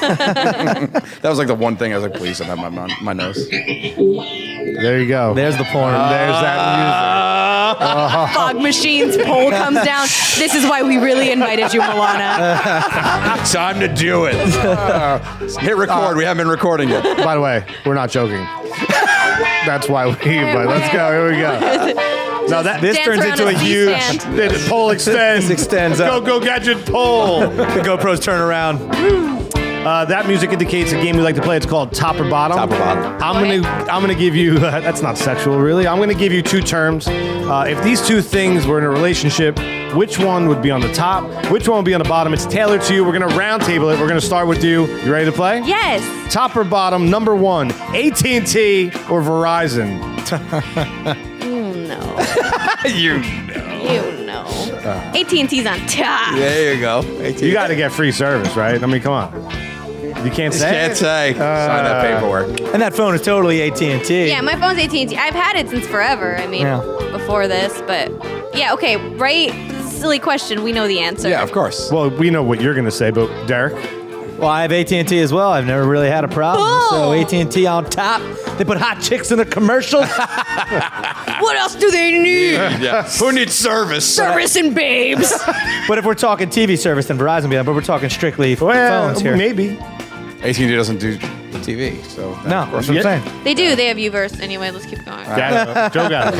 That was like the one thing I was like, please don't have my nose. There you go. There's the porn. There's that Fog machine's pole comes down. This is why we really invited you, Milana. Time to do it. Hit record. We haven't been recording yet. music. By the way, we're not joking. That's why we. But let's go. Here we go. No, This Dance turns around into a a huge. C-stand. The pole extends. This extends Go, up. go, gadget pole. The GoPros turn around. That music indicates a game we like to play. It's called Top or Bottom. Top or Bottom. I'm gonna give you. That's not sexual, really. I'm gonna give you two terms. If these two things were in a relationship, which one would be on the top? Which one would be on the bottom? It's tailored to you. We're gonna round table it. We're gonna start with you. You ready to play? Yes. Top or bottom? Number one, AT&T or Verizon? No. You You know. AT&T's on top. There you go. You got to get free service, right? I mean, come on. You can't say. Can't say. Sign that paperwork. And that phone is totally AT&T. Yeah, my phone's AT&T. I've had it since forever. I mean, before this, but yeah, okay, right? Silly question. We know the answer. Yeah, of course. Well, we know what you're going to say, but Derek? Well, I have AT&T as well. I've never really had a problem. So AT&T on top. They put hot chicks in the commercials. What else do they need? Yeah. Who needs service? Service and babes. But if we're talking TV service, then Verizon would be on. But we're talking strictly phones here. Maybe. AT&T doesn't do TV, so No, that's what I'm saying. They do. They have Uverse. Anyway, let's keep going. Joe Gatto.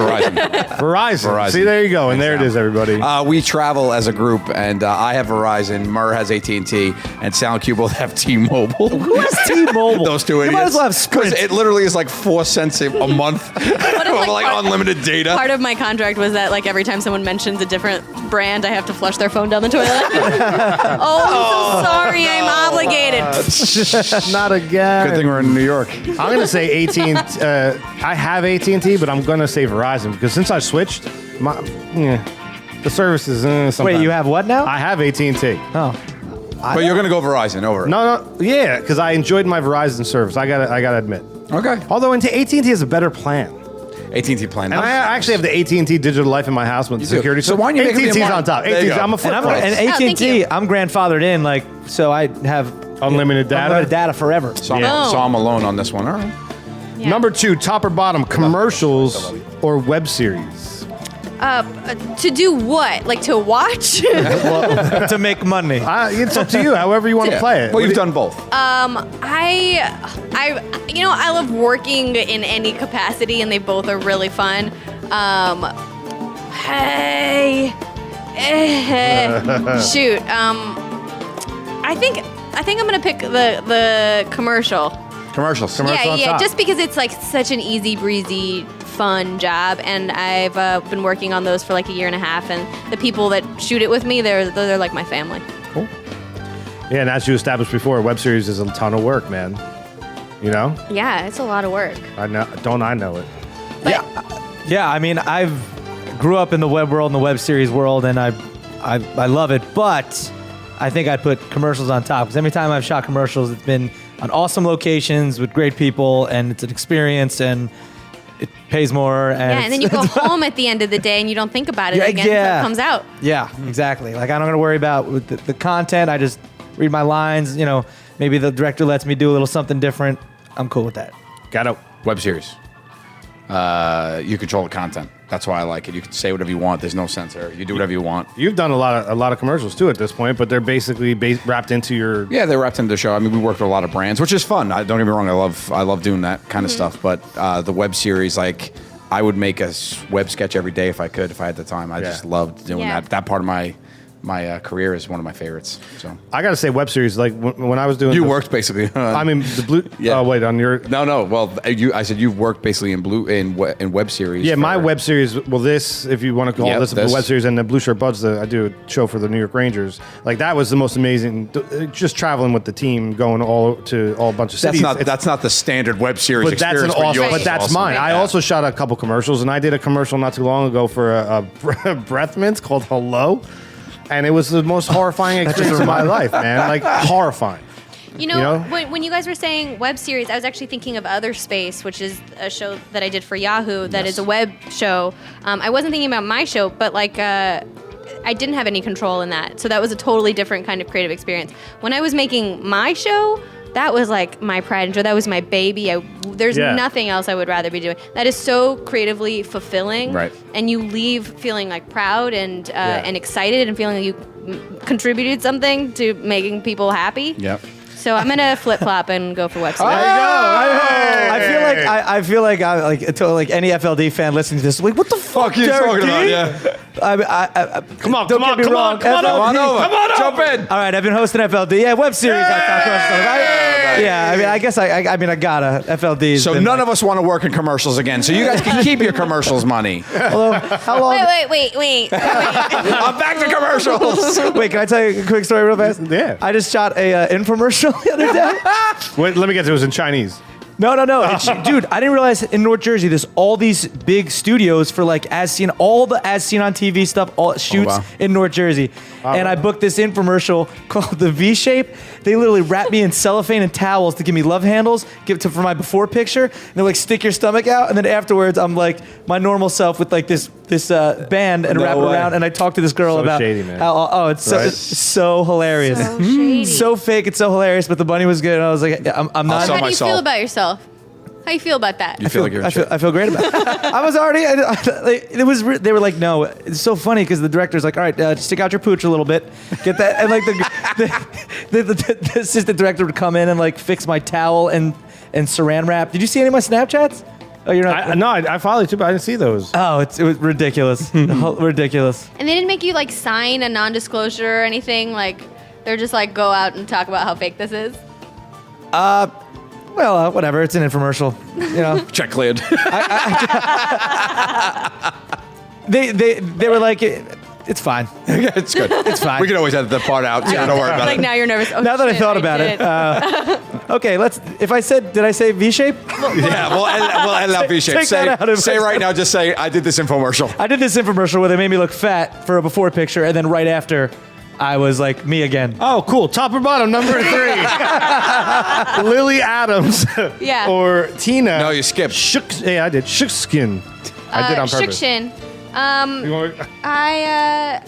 Verizon. See, there you go. And there it is, everybody. We travel as a group, and I have Verizon, Murr has AT&T, and Sound Cube both have T-Mobile. Who has T-Mobile? Those two idiots. You might as well have Sprint. It literally is like 4 cents a month of like unlimited data. Part of my contract was that like every time someone mentions a different brand, I have to flush their phone down the toilet. Oh, I'm so sorry. I'm obligated. Not again. Good thing we're in New York. I'm going to say AT&T. I have AT&T, but I'm going to say Verizon because since I switched, the service is sometimes. Wait, you have what now? I have AT&T. Oh. But you're going to go Verizon over it. No, yeah, because I enjoyed my Verizon service. I gotta admit. Okay. Although AT&T has a better plan. AT&T plan. And I actually have the AT&T Digital Life in my house with the security. So why don't you make me AT&T's a on top. There you AT&T, go. I'm a flip And phone. thank AT&T, you. I'm grandfathered in, like, so I have Unlimited data. unlimited data forever. So I'm alone on this one. All right. Yeah. Number 2, top or bottom, commercials or web series? To do what? Like to watch? To make money. It's up to you, however you want to play it. Well, you've done both. I love working in any capacity, and they both are really fun. Shoot. I think I'm gonna pick the commercial. Commercials. Yeah, just because it's like such an easy breezy, fun job, and I've been working on those for like a year and a half, and the people that shoot it with me, they're like my family. Cool. Yeah, and as you established before, web series is a ton of work, man. You know? Yeah, it's a lot of work. I know. Don't I know it? Yeah, I mean, I've grew up in the web world and the web series world, and I love it, but I think I'd put commercials on top, because every time I've shot commercials, it's been on awesome locations with great people, and it's an experience, and it pays more. And then you go home at the end of the day and you don't think about it again until it comes out. Yeah, exactly. Like, I don't got to worry about with the content. I just read my lines. You know, maybe the director lets me do a little something different. I'm cool with that. Got it. Web series. You control the content. That's why I like it. You can say whatever you want. There's no censor. You do whatever you want. You've done a lot of commercials too at this point, but they're basically wrapped into your. Yeah, they're wrapped into the show. I mean, we worked with a lot of brands, which is fun. Don't get me wrong. I love doing that kind of stuff. But the web series, like, I would make a web sketch every day if I could, if I had the time. I just loved doing that. That part of my career is one of my favorites. So I got to say, web series, like when I was doing. You worked basically. I mean, the blue. Yeah. Oh wait, on your. No. Well, I said you've worked basically in web series. Yeah, my web series. Well, this, if you want to call this a web series, and the Blue Shirt Buds, I do a show for the New York Rangers. Like, that was the most amazing. Just traveling with the team, going to all a bunch of cities. That's not the standard web series. But that's But that's mine. I also shot a couple commercials, and I did a commercial not too long ago for a breath mint called Hello. And it was the most horrifying experience of my life, man. Like, horrifying. You know? When you guys were saying web series, I was actually thinking of Other Space, which is a show that I did for Yahoo that is a web show. I wasn't thinking about my show, but like I didn't have any control in that. So that was a totally different kind of creative experience. When I was making my show, that was like my pride and joy. That was my baby. There's nothing else I would rather be doing. That is so creatively fulfilling. Right. And you leave feeling like proud and excited and feeling like you contributed something to making people happy. Yep. So I'm gonna flip flop and go for web series. There you go. I feel like any FLD fan listening to this, like, what the fuck are you Derek talking D? about? Yeah. Come on, Don't get me wrong. Come on over. Jump in. All right, I've been hosting FLD. Yeah, web series. I mean, I guess I gotta FLDs. So none of us want to work in commercials again. So you guys can keep your commercials money. Although, how long? Wait. I'm back to commercials. Wait, can I tell you a quick story real fast? Yeah. I just shot a infomercial the other day. Wait, let me get to it. It was in Chinese. No. Dude, I didn't realize in North Jersey there's all these big studios for like all the as seen on TV stuff, all shoots wow. in North Jersey. And I booked this infomercial called the V Shape. They literally wrap me in cellophane and towels to give me love handles, for my before picture. And they like stick your stomach out, and then afterwards I'm like my normal self with like this band and wrap it around, and I talk to this girl So about shady, man. how it's so hilarious. So shady. So fake, it's so hilarious, but the money was good. And I was like, I'm not. saw How do you myself. feel about yourself? How you feel about that? You feel like you're in shape. I feel great about it. I was already. They were like, no. It's so funny because the director's like, all right, stick out your pooch a little bit, get that, and like the assistant director would come in and like fix my towel and saran wrap. Did you see any of my Snapchats? Oh, you're not. No, I followed you too, but I didn't see those. Oh, it was ridiculous, ridiculous. And they didn't make you like sign a non-disclosure or anything. Like they're just like go out and talk about how fake this is. Well, whatever. It's an infomercial, you know. Check cleared. They were like, it's fine. It's good. It's fine. We can always edit the part out, so don't worry about Like it. now you're nervous. Oh, Now that I shit, thought about did. it, okay. Did I say V shape? Yeah, we'll edit out V-shape. Take that out of Say it. right now, just say, I did this infomercial. I did this infomercial where they made me look fat for a before picture, and then right after, I was like me again. Oh, cool. Top or bottom, number 3. Lily Adams. Yeah. Or Tina. No, you skipped. Yeah, I did. Shook skin. I did on purpose. Shukshin. You want- I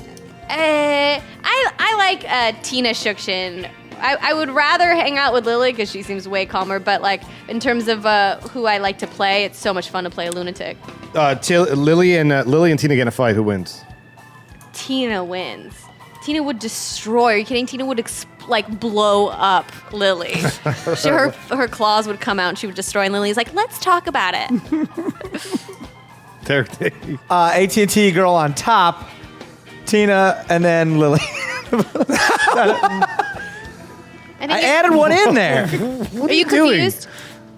like Tina Shukshin. I would rather hang out with Lily because she seems way calmer. But like in terms of who I like to play, it's so much fun to play a lunatic. Lily and Tina get in a fight. Who wins? Tina wins. Tina would destroy. Are you kidding? Tina would blow up Lily. Her claws would come out and she would destroy. And Lily's like, let's talk about it. There. AT&T girl on top, Tina, and then Lily. I added one in there. Are you confused?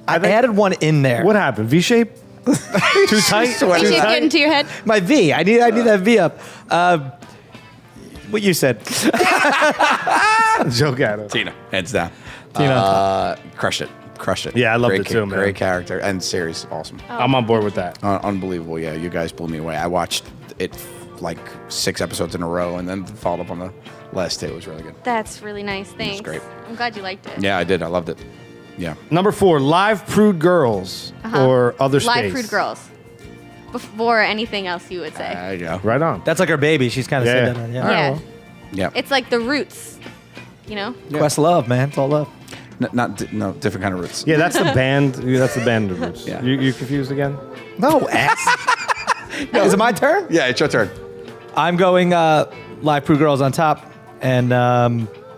I added one in there. What happened? V shape? Too tight? Did you get into your head? My V. I need that V up. What you said. Joe Gatto. Tina, heads down. Tina. Crushed it. Yeah, I loved Great it too, man. Great character and series, awesome. I'm on board with that. Unbelievable. Yeah, you guys blew me away. I watched it like 6 episodes in a row and then followed up on the last 2. It was really good. That's really nice. Thanks. great. I'm glad you liked it. Yeah, I did. I loved it. Yeah. Number 4, live Prude Girls or other space. Live Prude Girls. Before anything else you would say. There you go. Right on. That's like her baby. She's kind of Yeah. said that. Yeah. Yeah. Yeah. It's like the roots, you know? Quest love, man. It's all love. No, different kind of roots. Yeah, that's the band. That's the band of roots. Yeah. You confused again? No, ass. Is it my turn? Yeah, it's your turn. I'm going live Prude Girls on top and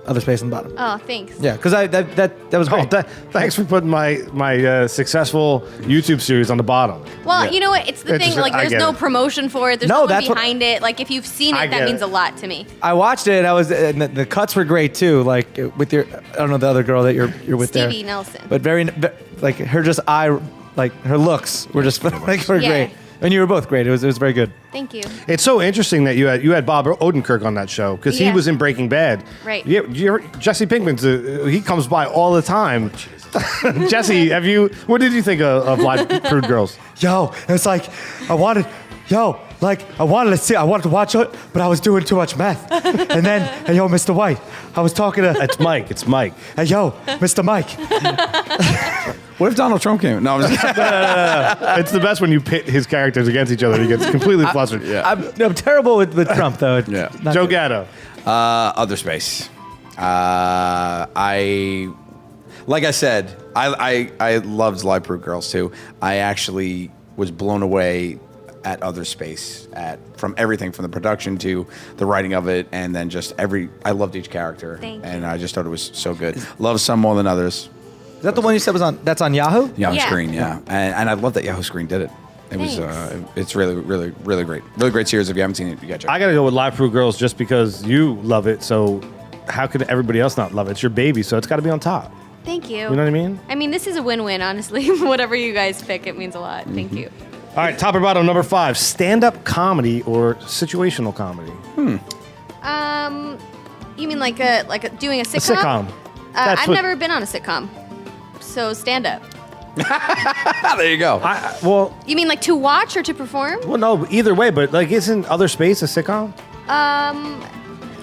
other space on the bottom. Oh, thanks. Yeah, because that was Oh, great. thanks for putting my successful YouTube series on the bottom. Well, Yeah. you know what? It's the It's thing. just- Like, I there's get no it. promotion for it. There's No, no one that's what- behind it. Like, if you've seen I it, get that it. means a lot to me. I watched it. And the cuts were great too. Like with your, I don't know the other girl that you're with Stevie there, Nelson. but like her her looks were just like were Yeah. great. And you were both great. It was very good. Thank you. It's so interesting that you had Bob Odenkirk on that show because he Yeah. was in Breaking Bad. Right. Yeah, Jesse Pinkman's he comes by all the time. Jesse, what did you think of Live Prude Girls? Yo, it's like I wanted to watch it, but I was doing too much math. And then, hey, yo, Mr. White, I was talking to, It's Mike. hey, yo, Mr. Mike. What if Donald Trump came? No, I'm just kidding. It's the best when you pit his characters against each other. He gets completely flustered. Yeah. I'm terrible with Trump though. It's Yeah. not Joe good. Gatto. Other space. Like I said, I loved Live Prude Girls too. I actually was blown away at Other Space, from everything from the production to the writing of it, and then just I loved each character. Thank you. And I just thought it was so good. Love some more than others. Is that the one you said that's on Yahoo? Yahoo Yeah. Screen, yeah. And I love that Yahoo Screen did it. It was Thanks. it's really, really, really great. Really great series. If you haven't seen it, you gotta check it I got to go with Live Prude Girls just because you love it. So how could everybody else not love it? It's your baby, so it's got to be on top. Thank you. You know what I mean? I mean, this is a win-win, honestly. Whatever you guys pick, it means a lot. Thank you. All right, top or bottom, number 5, stand-up comedy or situational comedy? You mean like doing a A sitcom? sitcom. That's I've what- never been on a sitcom, so stand-up. There you go. Well, You mean like to watch or to perform? no, either way. But like, isn't Other Space a sitcom?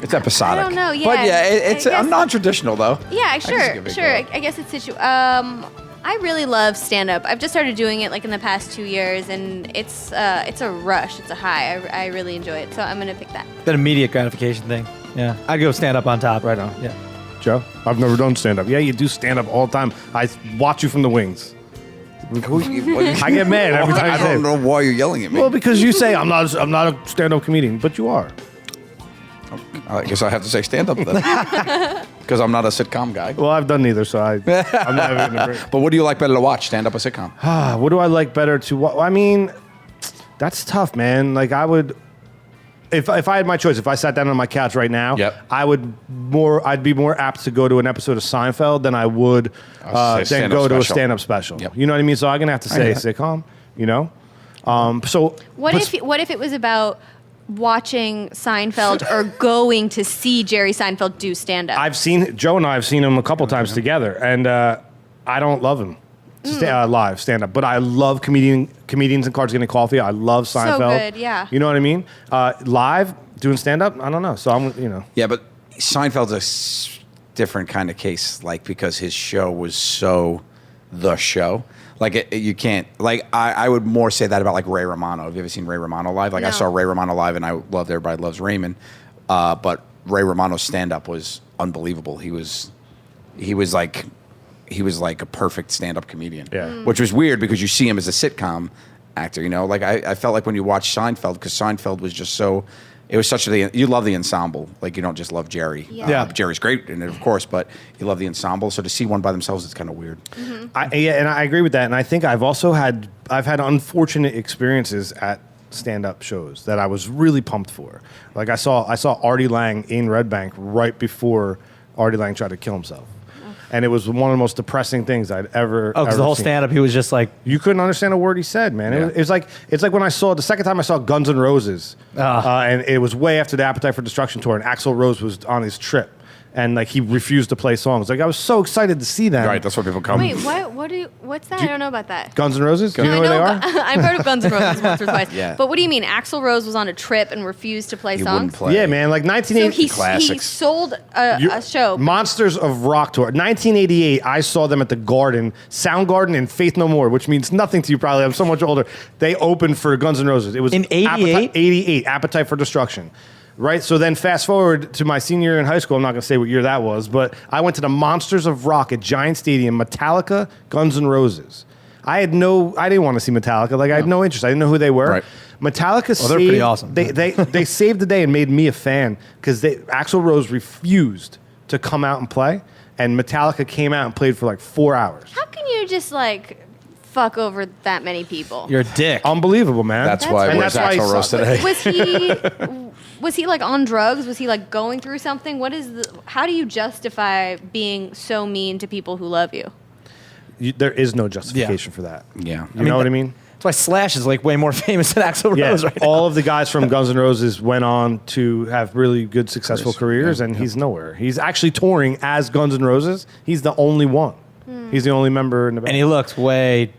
It's episodic. I don't know, yeah. But yeah, it's I guess- non-traditional though. Yeah, give it a sure. go. I guess it's I really love stand-up. I've just started doing it like in the past 2 years, and it's a rush. It's a high. I really enjoy it, so I'm gonna pick that. That immediate gratification thing. Yeah. I'd go stand up on top. Right on. Yeah. Joe, I've never done stand-up. Yeah, you do stand-up all the time. I watch you from the wings. I get mad every time you I say don't it. know why you're yelling at me. Well, because you say I'm not a stand-up comedian, but you are. I guess I have to say stand up then. Because I'm not a sitcom guy. Well, I've done neither, so I'm not even gonna bring. But what do you like better to watch, stand up or sitcom? What do I like better to watch? I mean, that's tough, man. Like I would, if I had my choice, if I sat down on my couch right now, Yep. I'd be more apt to go to an episode of Seinfeld than I would say than stand-up go to a special. stand-up special. Yep. You know what I mean? So I'm gonna have to say get that. sitcom. You know, so What if it was about watching Seinfeld or going to see Jerry Seinfeld do stand-up? Joe and I have seen him a couple times together, and I don't love him. Live stand up, but I love comedians and Cards Getting Coffee. I love Seinfeld. good, yeah. You know what I mean? Live doing stand up, I don't know. So I'm. Yeah, but Seinfeld's different kind of case, like because his show was so the show. Like you can't like I would more say that about like Ray Romano. Have you ever seen Ray Romano live? Like I No. saw Ray Romano live, and I loved Everybody Loves Raymond. But Ray Romano's stand up was unbelievable. He was like a perfect stand up comedian. Yeah. Which was weird because you see him as a sitcom actor. You know, like I felt like when you watch Seinfeld, because Seinfeld was just so. It was you love the ensemble. Like you don't just love Jerry. Yeah. Jerry's great in it, of course, but you love the ensemble. So to see one by themselves, it's kind of weird. And I agree with that. And I think I've had unfortunate experiences at stand-up shows that I was really pumped for. Like I saw Artie Lang in Red Bank right before Artie Lang tried to kill himself. And it was one of the most depressing things I'd ever. Oh, because the whole stand up, he was just like, You couldn't understand a word he said, man. Yeah. It was like when I saw the second time I saw Guns N' Roses, and it was way after the Appetite for Destruction tour, and Axl Rose was on his trip, and like he refused to play songs. Like I was so excited to see them. Right, that's why people come. Wait, what's that? I don't know about that. Guns N' Roses. Do you know where they are? I've heard of Guns N' Roses once or twice. Yeah. But what do you mean? Axl Rose was on a trip and refused to play He songs? wouldn't play. Yeah, man. Like So 1980. he Classics. sold a show. Monsters of Rock tour. 1988. I saw them at the Garden, Soundgarden, and Faith No More, which means nothing to you probably. I'm so much older. They opened for Guns N' Roses. It was In 88? 88. Appetite for Destruction. Right, so then fast forward to my senior year in high school. I'm not going to say what year that was, but I went to the Monsters of Rock at Giant Stadium, Metallica, Guns N' Roses. I didn't want to see Metallica. Like I had no interest. I didn't know who they were. Right. Metallica they're pretty awesome. They saved the day and made me a fan because Axl Rose refused to come out and play, and Metallica came out and played for like 4 hours. How can you just like fuck over that many people? you're a dick. Unbelievable, man. That's why and where's that's why he Axl Rose sucked. today? Was he like on drugs? Was he like going through something? How do you justify being so mean to people who love you? There is no justification for that. Yeah. You know what I mean? That's why Slash is like way more famous than Axl Yeah, Rose right now. all of the guys from Guns N' Roses went on to have really good, successful careers, Yeah, and he's nowhere. He's actually touring as Guns N' Roses. He's the only one. He's the only member in the band. And he looks way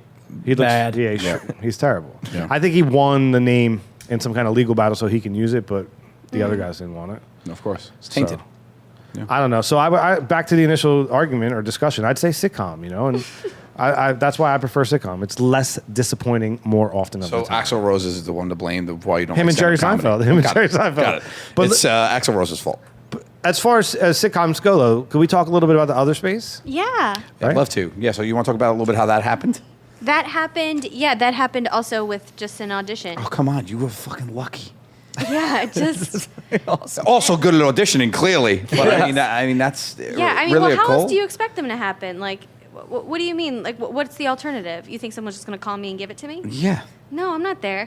He looks bad. Yeah, he's terrible. Yeah. I think he won the name in some kind of legal battle so he can use it, but the other guys didn't want it. Of course, it's tainted. So, I don't know. So I back to the initial argument or discussion. I'd say sitcom, and I that's why I prefer sitcom. It's less disappointing more often. So the time. Axl Rose is the one to blame. Why you don't Him like and Jerry stand-up comedy. Seinfeld. Him and Got Jerry it. Seinfeld. Got it. But It's Axl Rose's fault. As far as sitcoms go, though, could we talk a little bit about the other space? Yeah. I'd Right. love to. Yeah. So you want to talk about a little bit how that happened? That happened. Yeah, that happened also with just an audition. Oh come on, you were fucking lucky. Yeah, it just. Also good at auditioning, clearly. But I mean that's Yeah, I mean, really well, a how call? else do you expect them to happen? Like, what do you mean? Like, what's the alternative? You think someone's just gonna call me and give it to me? Yeah. No, I'm not there.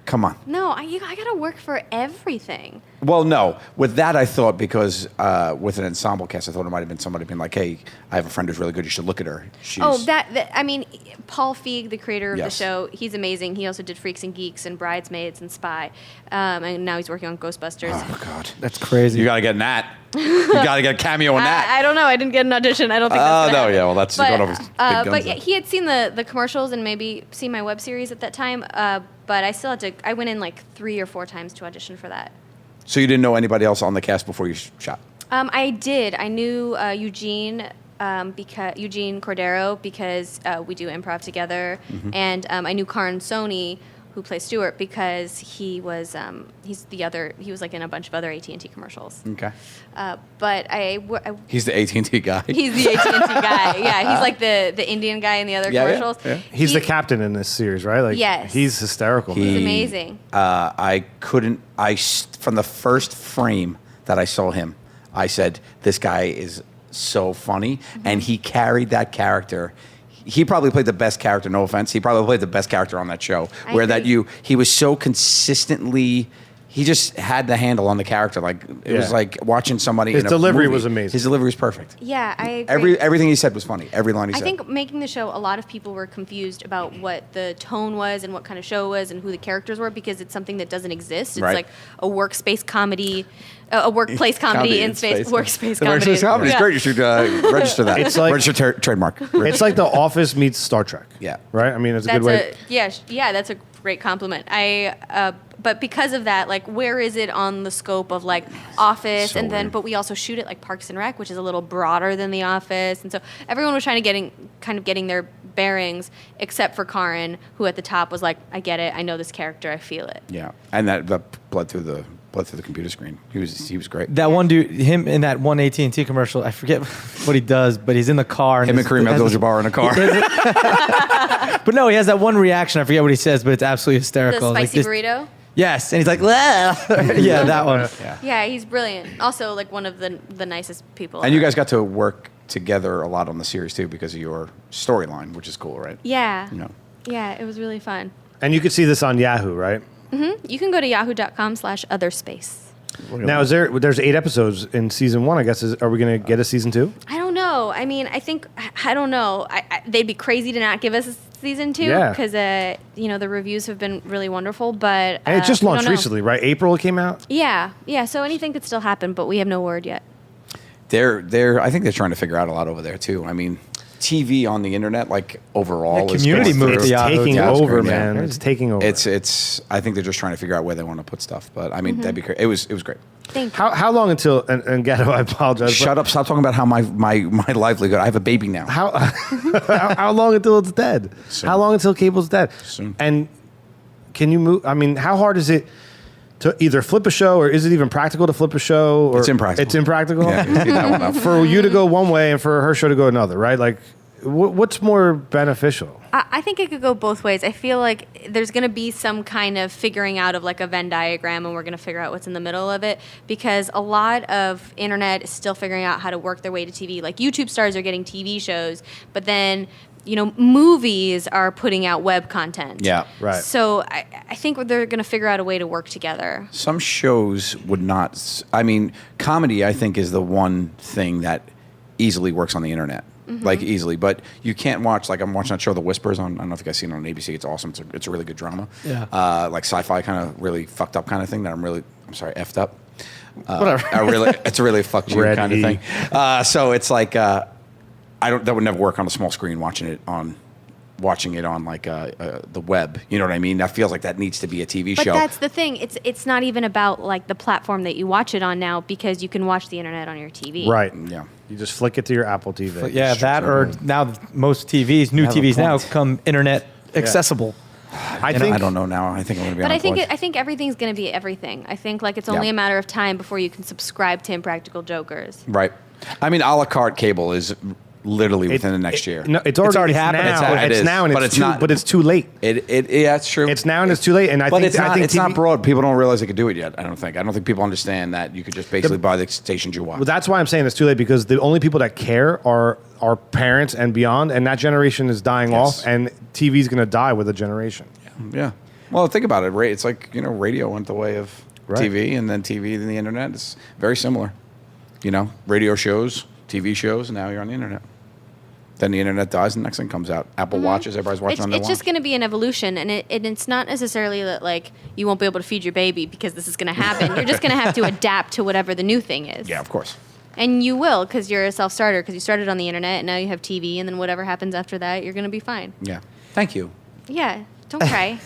Come on. No, I gotta work for everything. Well, no. With that, I thought because with an ensemble cast, I thought it might have been somebody being like, "Hey, I have a friend who's really good. You should look at her." I mean, Paul Feig, the creator of the Yes. show, he's amazing. He also did Freaks and Geeks and Bridesmaids and Spy, and now he's working on Ghostbusters. Oh God, That's crazy. you got to get in that. You got to get a cameo in that. I don't know. I didn't get an audition. I don't think that's gonna happen. Yeah. Well, that's going over big guns. But yeah, he had seen the commercials and maybe seen my web series at that time. But I still had to. I went in like 3 or 4 times to audition for that. So you didn't know anybody else on the cast before you shot? I did. I knew Eugene Cordero because we do improv together, and I knew Karan Soni, who plays Stuart, because he was like in a bunch of other AT&T commercials. Okay. But He's the AT&T guy. he's the AT&T guy. Yeah, he's like the Indian guy in the other commercials. Yeah. He's the captain in this series, right? Like, Yes. He's hysterical. He's man. amazing. From the first frame that I saw him, I said, this guy is so funny. And he carried that character. He probably played the best character, no offense. He probably played the best character on that show. I agree. He was so consistently, he just had the handle on the character. Like, it was like watching somebody His in a delivery movie. was amazing. His delivery was perfect. Yeah, I agree. Everything he said was funny. Every line he I said. think making the show, a lot of people were confused about what the tone was and what kind of show it was and who the characters were because it's something that doesn't exist. It's Right. like a workspace comedy, a workplace comedy in space. Workspace The comedy. Workspace comedy is Yeah. great. You should register that. It's like- register trademark. It's like The Office meets Star Trek. Yeah. Right? I mean, it's a good way. That's a great compliment. But because of that, like, where is it on the scope of like Office, So and then weird. but we also shoot it like Parks and Rec, which is a little broader than The Office, and so everyone was trying to getting their bearings, except for Karan, who at the top was like, I get it, I know this character, I feel it. Yeah, and that bled through the computer screen. He was great. That one dude, him in that one AT&T commercial, I forget what he does, but he's in the car. Him and Kareem Abdul-Jabbar in a car. But no, he has that one reaction. I forget what he says, but it's absolutely The hysterical. spicy Like this- burrito. Yes, and he's like, yeah, that one. Yeah, he's brilliant. Also, like one of the nicest people. And you ever. guys got to work together a lot on the series too because of your storyline, which is cool, right? Yeah. You know. Yeah, it was really fun. And you could see this on Yahoo, right? You can go to yahoo.com/otherspace. Now, there's 8 episodes in season 1, I guess. Are we going to get a season 2? I don't know. I mean, I don't know. They'd be crazy to not give us a season 2 Yeah. because the reviews have been really wonderful. But And it just we don't launched know. recently, right? April it came out? Yeah. So anything could still happen, but we have no word yet. I think they're trying to figure out a lot over there too. I mean, TV on the internet, like overall, The is community going moved through- to Yahoo. Taking Yeah, it's over, great, yeah. man. It's taking over. It's. I think they're just trying to figure out where they want to put stuff. But I mean, that'd be great. It was great. Thank you. How long until, and Gatto, I apologize. but Shut up! Stop talking about how my livelihood. I have a baby now. How long until it's dead? Soon. How long until cable's dead? Soon. And can you move? I mean, how hard is it to either flip a show, or is it even practical to flip a show? Or It's impractical. It's impractical. Yeah, let's get that one up. For you to go one way and for her show to go another, right? Like, what's more beneficial? I think it could go both ways. I feel like there's going to be some kind of figuring out of like a Venn diagram, and we're going to figure out what's in the middle of it, because a lot of internet is still figuring out how to work their way to TV. Like YouTube stars are getting TV shows, but then movies are putting out web content. Yeah. Right. So I think they're going to figure out a way to work together. Some shows would not. I mean, comedy, I think, is the one thing that easily works on the internet. Like easily, but you can't watch, like I'm watching that show The Whispers on, I don't know if you guys seen it on ABC. It's awesome. It's a really good drama. Yeah. Like sci-fi kind of really fucked up kind of thing that I'm sorry, effed up. Whatever. It's a really fucked you Red kind of E. thing. So it's like that would never work on a small screen watching it on like the web. You know what I mean? That feels like that needs to be a TV But show. that's the thing. It's not even about like the platform that you watch it on now, because you can watch the internet on your TV. Right. Yeah. You just flick it to your Apple TV. But yeah, that or now most TVs, new Have a TVs now point. come internet accessible. I I think don't know now. I think I'm going to be But I unemployed. think everything's going to be everything. I think like it's only Yeah. a matter of time before you can subscribe to Impractical Jokers. Right. I mean, a la carte cable is literally within the next year. No, it's already happened. Now, It it's is, now, and but it's it's too, not- but it's too late. Yeah, it's true. It's now and it's too late. And I but think it's not. I think It's TV not broad. People don't realize they could do it yet. I don't think people understand that you could just basically buy the stations you want. Well, that's why I'm saying it's too late, because the only people that care are our parents and beyond, and that generation is dying Yes. off, and TV's going to die with a generation. Yeah. Well, think about it. It's like radio went the way of TV, and then TV and the internet is very similar. You know, radio shows, TV shows, and now you're on the internet. Then the internet dies, and the next thing comes out. Apple Watches, everybody's watching on their watch. It's just going to be an evolution, and it's not necessarily that like you won't be able to feed your baby because this is going to happen. You're just going to have to adapt to whatever the new thing is. Yeah, of course. And you will, because you're a self-starter, because you started on the internet, and now you have TV, and then whatever happens after that, you're going to be fine. Yeah. Thank you. Yeah, don't cry.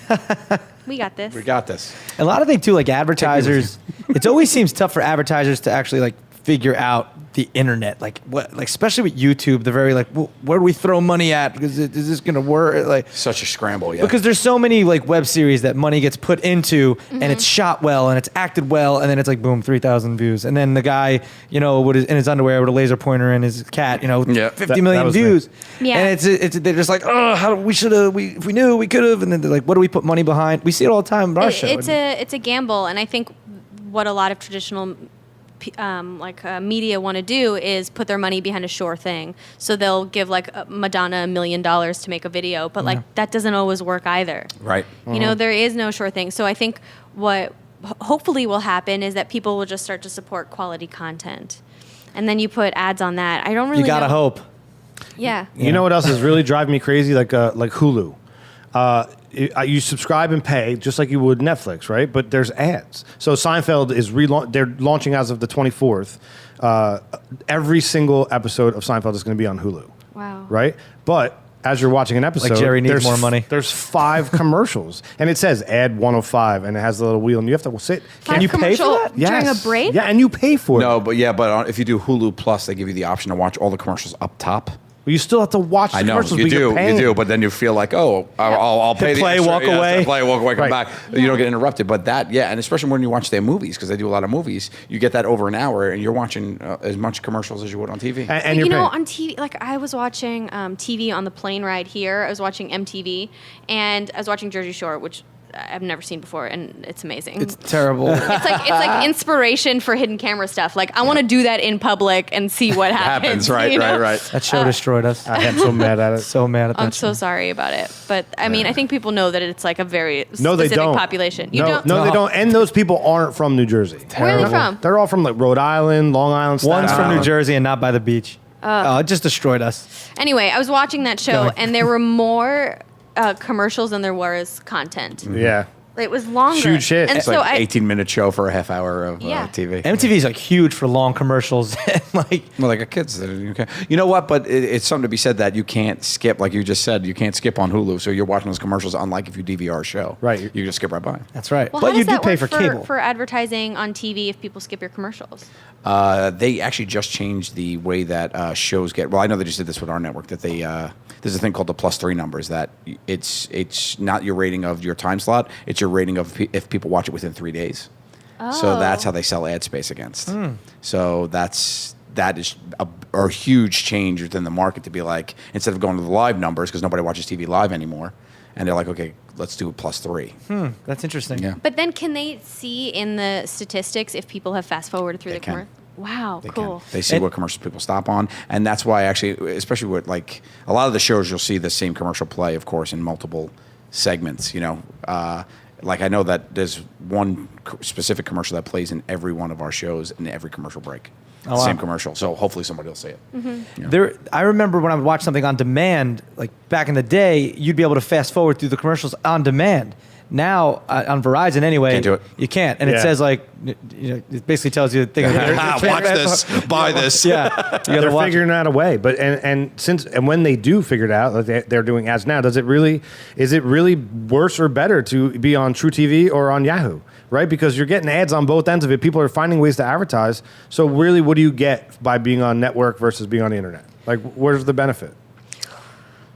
We got this. We got this. A lot of things too, like advertisers. It always seems tough for advertisers to actually like figure out the internet, like what, like especially with YouTube. They're very like, well, where do we throw money at? Because is this gonna work? Like Such a scramble, yeah. because there's so many like web series that money gets put into, and it's shot well and it's acted well, and then it's like boom, 3,000 views, and then the guy, you know, with in his underwear with a laser pointer and his cat, you know, Yeah. 50 million was me. views. Yeah. And it's they're just like, oh, how we should have, if we knew we could have, and then they're like, what do we put money behind? We see it all the time in our show. It's a gamble, and I think what a lot of traditional media want to do is put their money behind a sure thing. So they'll give like Madonna $1 million to make a video, but like that doesn't always work either. Right. You know, there is no sure thing. So I think what hopefully will happen is that people will just start to support quality content, and then you put ads on that. I don't really. You gotta know. hope. Yeah. You know what else is really driving me crazy? Like Hulu. You subscribe and pay just like you would Netflix, right? But there's ads. So Seinfeld is they're launching as of the 24th. Every single episode of Seinfeld is going to be on Hulu. Wow. Right? But as you're watching an episode, Jerry needs there's more money. There's 5 commercials, and it says ad 105, and it has the little wheel, and you have to sit. Five you pay for commercial that? during a break? Yeah, and you pay for it. No, but if you do Hulu Plus, they give you the option to watch all the commercials up top. But you still have to watch the I know commercials. you but you're do, paying. but then you feel like, oh, I'll pay the play, extra, walk away. Play, walk away, come Right. back. You don't get interrupted. But that, yeah, and especially when you watch their movies, because they do a lot of movies, you get that over an hour, and you're watching as much commercials as you would on TV. And you you're know, paying. on TV, like I was watching TV on the plane ride here. I was watching MTV, and I was watching Jersey Shore, which I've never seen before, and it's amazing. It's terrible. It's like inspiration for hidden camera stuff. Like I want to do that in public and see what happens. Right, you know? right. That show destroyed us. I am so mad at it. So mad at that. I'm so sorry about it, but I mean, I think people know that it's like a very No, they specific don't. population. You no, don't? no, they don't. And those people aren't from New Jersey. Where are they from? They're all from like Rhode Island, Long Island. Staten One's from New Island. Jersey and not by the beach. Oh, it just destroyed us. Anyway, I was watching that show, ahead. and there were more commercials than there was content. Yeah. It was longer. Huge shit. And It's so like 18-minute show for a half hour of Yeah. TV. MTV is like huge for long commercials. Like Well, like a kids. Okay. You know what? But it's something to be said that you can't skip, like you just said, you can't skip on Hulu. So you're watching those commercials, unlike if you DVR a show. Right. You just skip right by. that's right. Well, but how does you do that pay work for cable. for advertising on TV if people skip your commercials? They actually just changed the way that shows get. Well, I know they just did this with our network. That they there's a thing called the +3 numbers. That it's not your rating of your time slot. It's your rating of if people watch it within 3 days. So that's how they sell ad space against. So that is a huge change within the market to be like, instead of going to the live numbers because nobody watches TV live anymore, and they're like, okay, let's do a +3. That's interesting. Yeah. But then can they see in the statistics if people have fast forwarded through They the can. commercial? Wow, They cool. can. They see And- what commercials people stop on, and that's why actually, especially with like a lot of the shows, you'll see the same commercial play, of course, in multiple segments. You know, like I know that there's one specific commercial that plays in every one of our shows in every commercial break. Oh, wow. Same commercial, so hopefully somebody will see it. Yeah. There, I remember when I would watch something on demand, like back in the day, you'd be able to fast forward through the commercials on demand. Now on Verizon, anyway, Can't do it. You can't, and it Yeah. says like, you know, it basically tells you the thing. Watch this, buy this. Yeah, you gotta They're watch it. figuring out a way, but and when they do figure it out, like they're doing ads now. Is it really worse or better to be on True TV or on Yahoo? Right, because you're getting ads on both ends of it. People are finding ways to advertise. So really, what do you get by being on network versus being on the internet? Like, where's the benefit?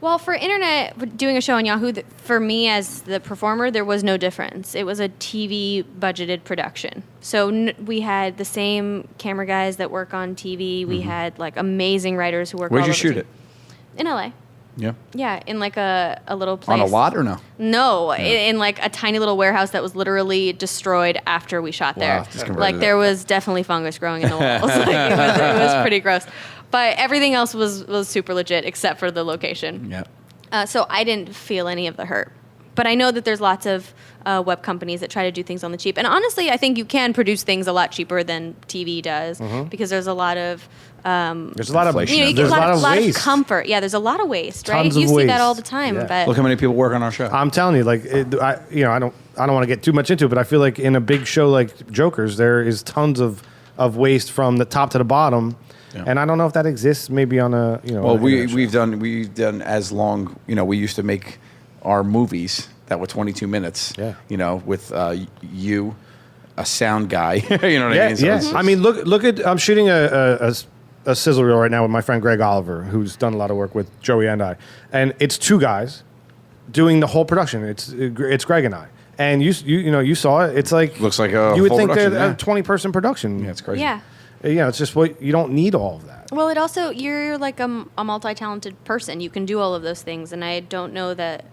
Well, for internet, doing a show on Yahoo, for me as the performer, there was no difference. It was a TV budgeted production. So we had the same camera guys that work on TV. We had like amazing writers who work Where'd all you over shoot TV. it? In LA. Yeah. Yeah, in like a little place. On a lot or no? No, in like a tiny little warehouse that was literally destroyed after we shot there. just converted Like it. there was definitely fungus growing in the walls. Like, it was pretty gross. But everything else was super legit except for the location. Yeah. So I didn't feel any of the hurt. But I know that there's lots of web companies that try to do things on the cheap. And honestly, I think you can produce things a lot cheaper than TV does because there's a lot of there's a lot of you get there's a lot of waste. comfort. Yeah, there's a lot of waste, right? Tons You of see waste. that all the time. Yeah. But Look how many people work on our show. I'm telling you, like, I don't want to get too much into it, but I feel like in a big show like Jokers, there is tons of waste from the top to the bottom, and I don't know if that exists. Maybe on a Well, on an internet show. we've done as long. We used to make our movies that were 22 minutes. Yeah. With you, a sound guy. You know what I mean? So Yeah. it's- I mean, look at I'm shooting a sizzle reel right now with my friend Greg Oliver, who's done a lot of work with Joey and I, and it's two guys doing the whole production. It's Greg and I, and you saw it. It's like Looks like a you would full think production, they're yeah. a 20-person production. Yeah, it's crazy. yeah. It's just you don't need all of that. Well, it also you're like a multi-talented person. You can do all of those things, and I don't know that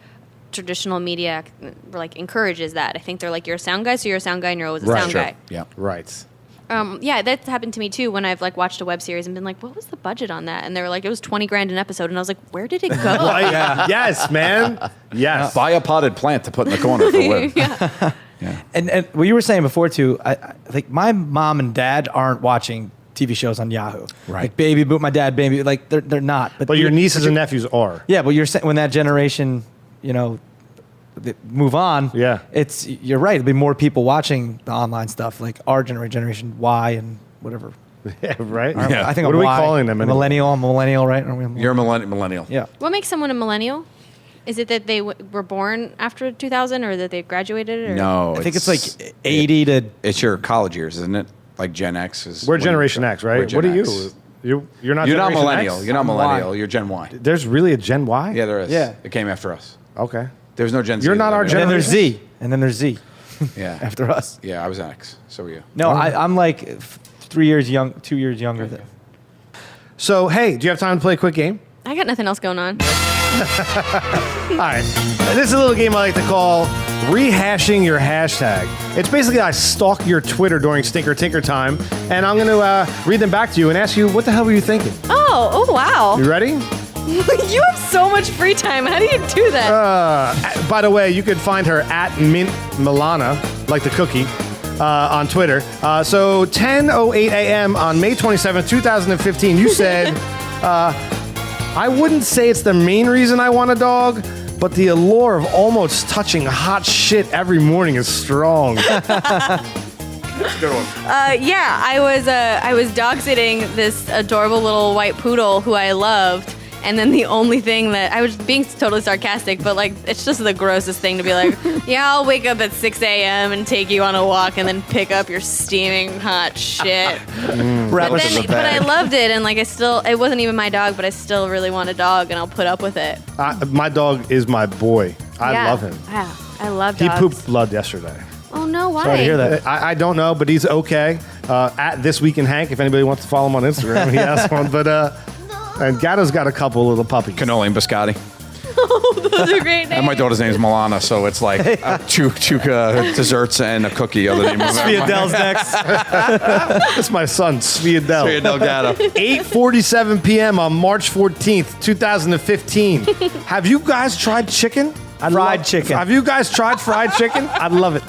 traditional media like encourages that. I think they're like, you're a sound guy, so you're a sound guy, and you're always a sound Sure. guy. Yeah. Right. Yeah, that's happened to me too when I've like watched a web series and been like, what was the budget on that? And they were like, it was $20,000 an episode, and I was like, where did it go? Yes, man. Yes. Buy a potted plant to put in the corner for wood. Yeah. And what you were saying before too, I think my mom and dad aren't watching TV shows on Yahoo. Right. Like Baby Boot, my dad, Baby, like they're not. But your nieces and nephews are. Yeah, but you're saying when that generation, move on. Yeah. You're right. There'll be more people watching the online stuff, like our generation Y and whatever. Yeah, right? Yeah. I think What I'm are we Y. calling them anyway? Millennial. I'm a millennial, right? Are we a You're a millennial. Yeah. What makes someone a millennial? Is it that they were born after 2000 or that they graduated? Or? No, I think it's like 80 to. It's your college years, isn't it? Like Gen X is. We're when Generation you- X, right? we're Gen What are X. you? You're not You're not Generation millennial. X? You're not I'm millennial. Y. You're Gen Y. There's really a Gen Y? Yeah, there is. Yeah. It came after us. Okay. There's no Gen Z. You're not our And then there's generation. Z. And then there's Z Yeah. after us. Yeah, I was X. So were you. No, I'm like 2 years younger than. So, hey, do you have time to play a quick game? I got nothing else going on. All right. This is a little game I like to call Rehashing Your Hashtag. It's basically I stalk your Twitter during Stinker Tinker time, and I'm going to read them back to you and ask you, what the hell were you thinking? Oh, wow. You ready? You have so much free time. How do you do that? By the way, you could find her at Mint Milana, like the cookie, on Twitter. So 10:08 a.m. on May 27th, 2015, you said, I wouldn't say it's the main reason I want a dog, but the allure of almost touching hot shit every morning is strong. Good one. Yeah, I was dog sitting this adorable little white poodle who I loved. And then the only thing that I was being totally sarcastic, but like it's just the grossest thing to be like, yeah, I'll wake up at 6 a.m. and take you on a walk and then pick up your steaming hot shit. But I loved it, and like it wasn't even my dog, but I still really want a dog, and I'll put up with it. My dog is my boy. I love him. Yeah, I love He dogs. pooped blood yesterday. Oh no, why? Sorry to hear that. I don't know, but he's okay. At This Week in Hank, if anybody wants to follow him on Instagram, he has one. But and Gatto's got a couple little puppies. Cannoli and biscotti. Those are great names. And my daughter's name is Milana, so it's like two desserts and a cookie. Other than Adele's next. That's my son, Sviadel. Del Gatto. 8:47 p.m. on March 14th, 2015. Have you guys tried chicken? Fried chicken. Have you guys tried fried chicken? I'd love it.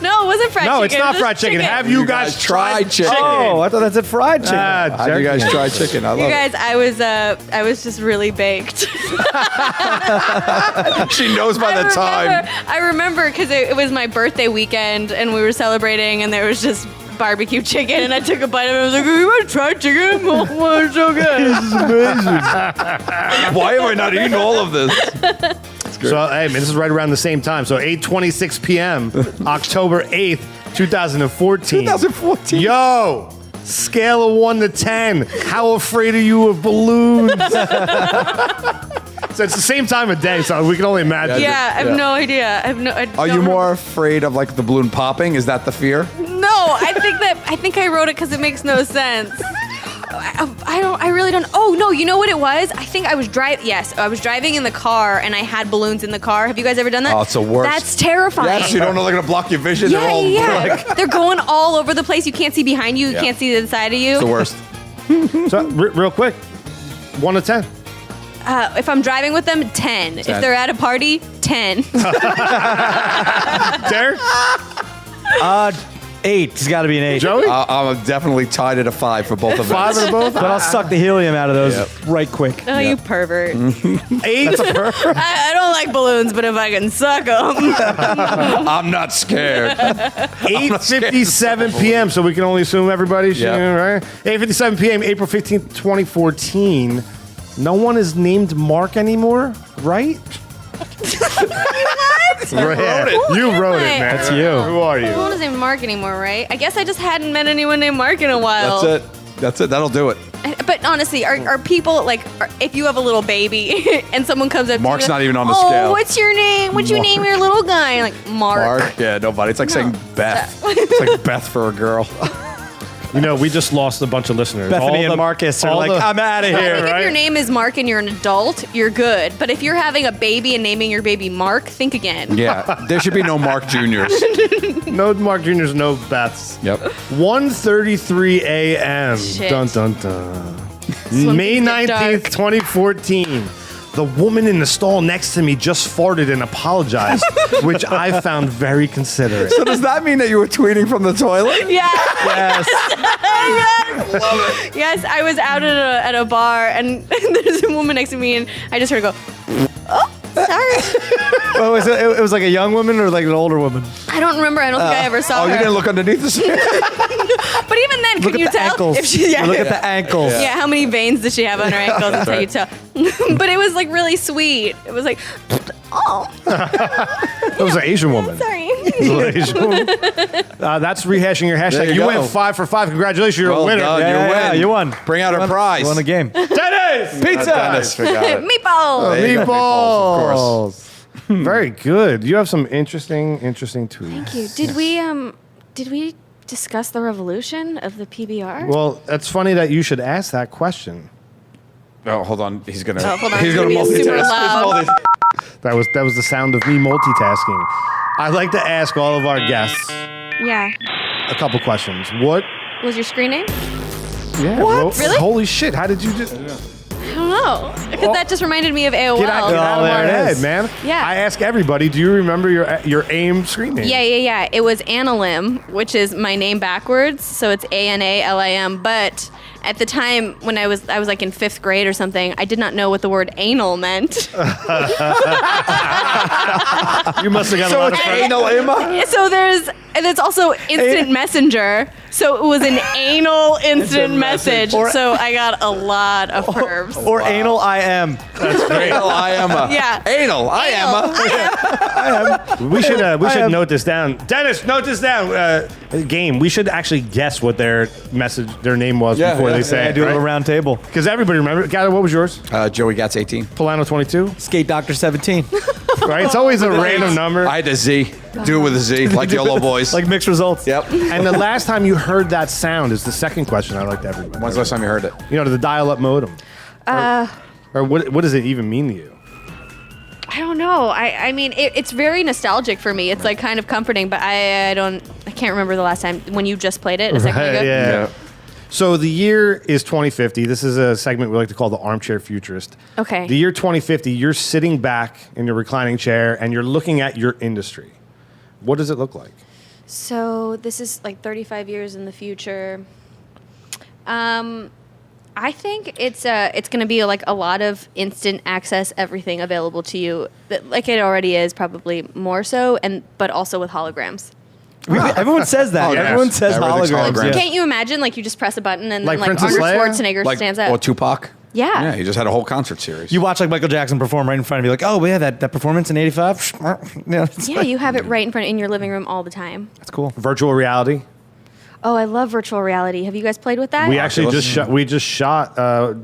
No, it wasn't fried chicken. No, it's it not was fried chicken. Have you guys tried chicken? Oh, I thought that said fried chicken. How do you guys try chicken? I love You guys, I was just really baked. it. She knows by the time. I remember because it was my birthday weekend and we were celebrating and there was just barbecue chicken and I took a bite of it. I was like, you want to try chicken? Oh, it's so good. This is amazing. Why have I not eaten all of this? So, hey, man, this is right around the same time. So, 8:26 p.m., October 8th, 2014. 2014. Yo, scale of 1 to 10. How afraid are you of balloons? So, it's the same time of day, so we can only imagine. Yeah, I have no idea. Are you more afraid of like the balloon popping? Is that the fear? No, I think I wrote it because it makes no sense. I really don't. Oh no, you know what it was? I think I was driving in the car and I had balloons in the car. Have you guys ever done that? Oh, it's the worst. That's terrifying. Yes, you don't know they're gonna block your vision. Yeah, They're all yeah. They're going all over the place. You can't see behind you. You can't see the side of you. It's the worst. So, real quick, 1 to 10. If I'm driving with them, 10. If they're at a party, 10. 10. Derek? 8. It's got to be an 8. Joey? I'm definitely tied at a 5 for both of them. 5 of both? But I'll suck the helium out of those right quick. Oh, you pervert. 8? I don't like balloons, but if I can suck them. I'm not scared. 8:57 p.m. So we can only assume everybody's right. 8:57 p.m. April 15th, 2014. No one is named Mark anymore, right? You wrote it, man. That's you. Who are No one you? is named Mark anymore, right? I guess I just hadn't met anyone named Mark in a while. That's it. That'll do it. But honestly, are people like, if you have a little baby and someone comes up Mark's to you, not even on the oh, scale." what's your name? What'd you name your little guy? Like, Mark. Yeah, nobody. It's like saying Beth. It's like Beth for a girl. You know, we just lost a bunch of listeners. Bethany and Marcus are like, I'm out of I here. think if your name is Mark and you're an adult, you're good. But if you're having a baby and naming your baby Mark, think again. Yeah, there should be no Mark Juniors. No Mark Jr.'s, no Beths. Yep. 1:33 a.m. Shit. Dun, dun, dun. when May things get 19th, dark. 2014. The woman in the stall next to me just farted and apologized, which I found very considerate. So does that mean that you were tweeting from the toilet? Yeah. Yes. Yes, I was out at a bar and there's a woman next to me and I just heard her go, oh, sorry. Oh, it was like a young woman or like an older woman? I don't remember. I don't think I ever saw Oh, her. you didn't look underneath the skin? But even then, Look can you at the tell ankles. if she? Yeah, Look at the ankles. yeah. How many veins does she have on her ankles? That's how you tell. But it was like really sweet. It was like, oh, That was an Asian woman. sorry. Asian woman. That's rehashing your hashtag. There you You go. went 5 for 5. Congratulations, you're a Well winner. done. Yeah, You yeah, win. you won. Bring out our prize. You won the game. Dennis! Pizza. Dennis forgot it. Meatball. There you go, meatballs, of course. Very good. You have some interesting tweets. Thank you. Did we discuss the revolution of the PBR? Well, it's funny that you should ask that question. Oh, hold on. He's gonna. Oh, hold on. He's It's gonna gonna be super multitask. loud. That was the sound of me multitasking. I'd like to ask all of our guests Yeah. a couple questions. What? Was your screen name? Yeah. What? Really? Holy shit! How did you just I don't know. Because that just reminded me of AOL. get out Oh, of my there it head, is. man? Yeah. I ask everybody. Do you remember your AIM screen name? Yeah. It was Analim, which is my name backwards, so it's ANALIM. But at the time when I was like in 5th grade or something, I did not know what the word anal meant. You must have got a lot of friends. Anal Emma. So there's also instant messenger. So it was an anal instant message. Or- So I got a lot of pervs. Or anal IM. Anal I am a. Yeah. Anal I am a. We should note this down. Dennis, note this down. Game. We should actually guess what their name was before they say I it. do a Right? round table. Because everybody remember. Gatto, what was yours? Joey Gat's 18. Polano 22. Skate Doctor 17. Right. It's always a random number. I had a Z. Do it with a Z, like YOLO boys. Like mixed results. Yep. And the last time you heard that sound is the second question I like to everybody. When's the last time you heard it? You know, the dial-up modem. Or what does it even mean to you? I don't know. I mean, it's very nostalgic for me. It's like kind of comforting, but I can't remember the last time when you just played it a second ago. Yeah. So the year is 2050. This is a segment we like to call the Armchair Futurist. Okay. The year 2050, you're sitting back in your reclining chair and you're looking at your industry. What does it look like? So this is like 35 years in the future. I think it's going to be like a lot of instant access, everything available to you, like it already is, probably more so, but also with holograms. Everyone says that. Oh, yeah. Everyone says Everything's holograms. holograms. Yeah. Can't you imagine, like, you just press a button and Like then, like, Princess Arnold Leia? Schwarzenegger Like stands up? Or Tupac. Yeah. Yeah, he just had a whole concert series. You watch like Michael Jackson perform right in front of you, like, oh, yeah, that performance in '85. Yeah, you have it right in front in your living room all the time. That's cool. Virtual reality. Oh, I love virtual reality. Have you guys played with that? We actually just shot.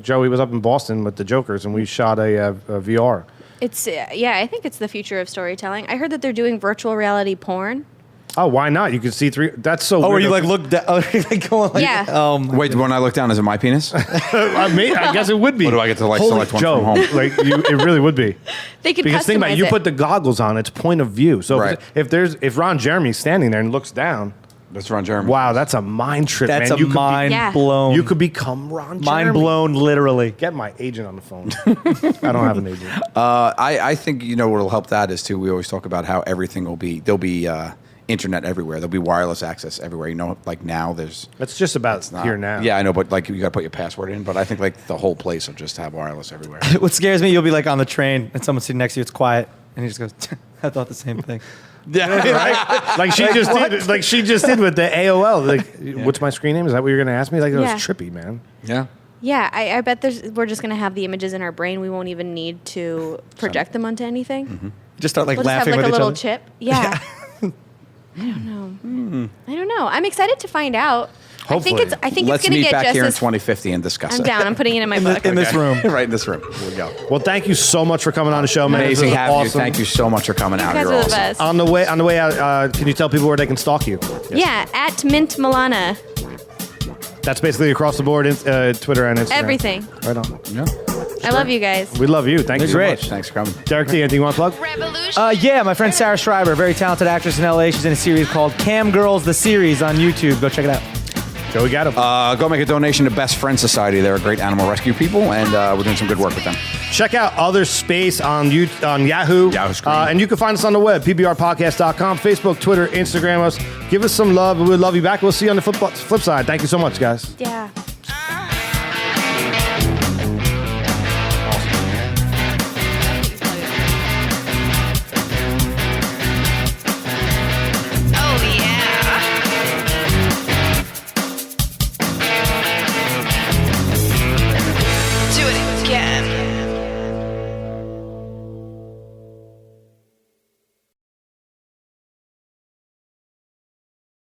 Joey was up in Boston with the Jokers, and we shot a VR. It's I think it's the future of storytelling. I heard that they're doing virtual reality porn. Oh, why not? You can see three. That's so. Oh, where weird. you like look down, like going like, Yeah. Wait, when I look down, is it my penis? I guess it would be. Or do I get to, like, Holy select one Joe, from home? Like it really would be. They could Because think about it, customize you it. put the goggles on, it's point of view. So Right. if Ron Jeremy's standing there and looks down, That's Ron Jeremy. Wow, that's a mind trip, That's man. a mind Yeah. blown. You could become Ron Jeremy. mind blown, literally. Get my agent on the phone. I don't have an agent. I think what'll help that is too. We always talk about how everything there'll be internet everywhere. There'll be wireless access everywhere. Like now there's. That's just about here now. Yeah, I know, but like you got to put your password in. But I think like the whole place will just have wireless everywhere. What scares me, you'll be like on the train and someone's sitting next to you, it's quiet, and he just goes, I thought the same thing. Yeah, Right? Like she just did. Like she just did with the AOL. Like, what's my screen name? Is that what you're gonna ask me? Like, that was trippy, man. Yeah. Yeah, I bet we're just going to have the images in our brain. We won't even need to project them onto anything. Mm-hmm. Just start like We'll just have laughing like a with each little other. chip. Yeah. I don't know. I'm excited to find out. Hopefully. I think Let's it's going to meet get back just here in as 2050 and discuss I'm it. down. I'm putting it in my book. In this room. Right in this room. Here we go. Well, thank you so much for coming on the show, man. Amazing This was having you. awesome. Thank you so much for coming out. You guys You're are the awesome. best. On the way out, can you tell people where they can stalk you? Yeah, at Mint Milana. That's basically across the board, Twitter and Instagram. Everything. Right on. Yeah. I love you guys. We love you. Thank you so great. much. Thanks for coming. Derek D, anything you want to plug? Revolution. Yeah, my friend Sarah Schreiber, very talented actress in LA. She's in a series called Cam Girls, the series on YouTube. Go check it out. Joe Gatto. Go make a donation to Best Friend Society. They're a great animal rescue people, and we're doing some good work with them. Check out Other Space on Yahoo. Yahoo Screen. And you can find us on the web, pbrpodcast.com, Facebook, Twitter, Instagram us. Give us some love, and we'll love you back. We'll see you on the flip side. Thank you so much, guys. Yeah.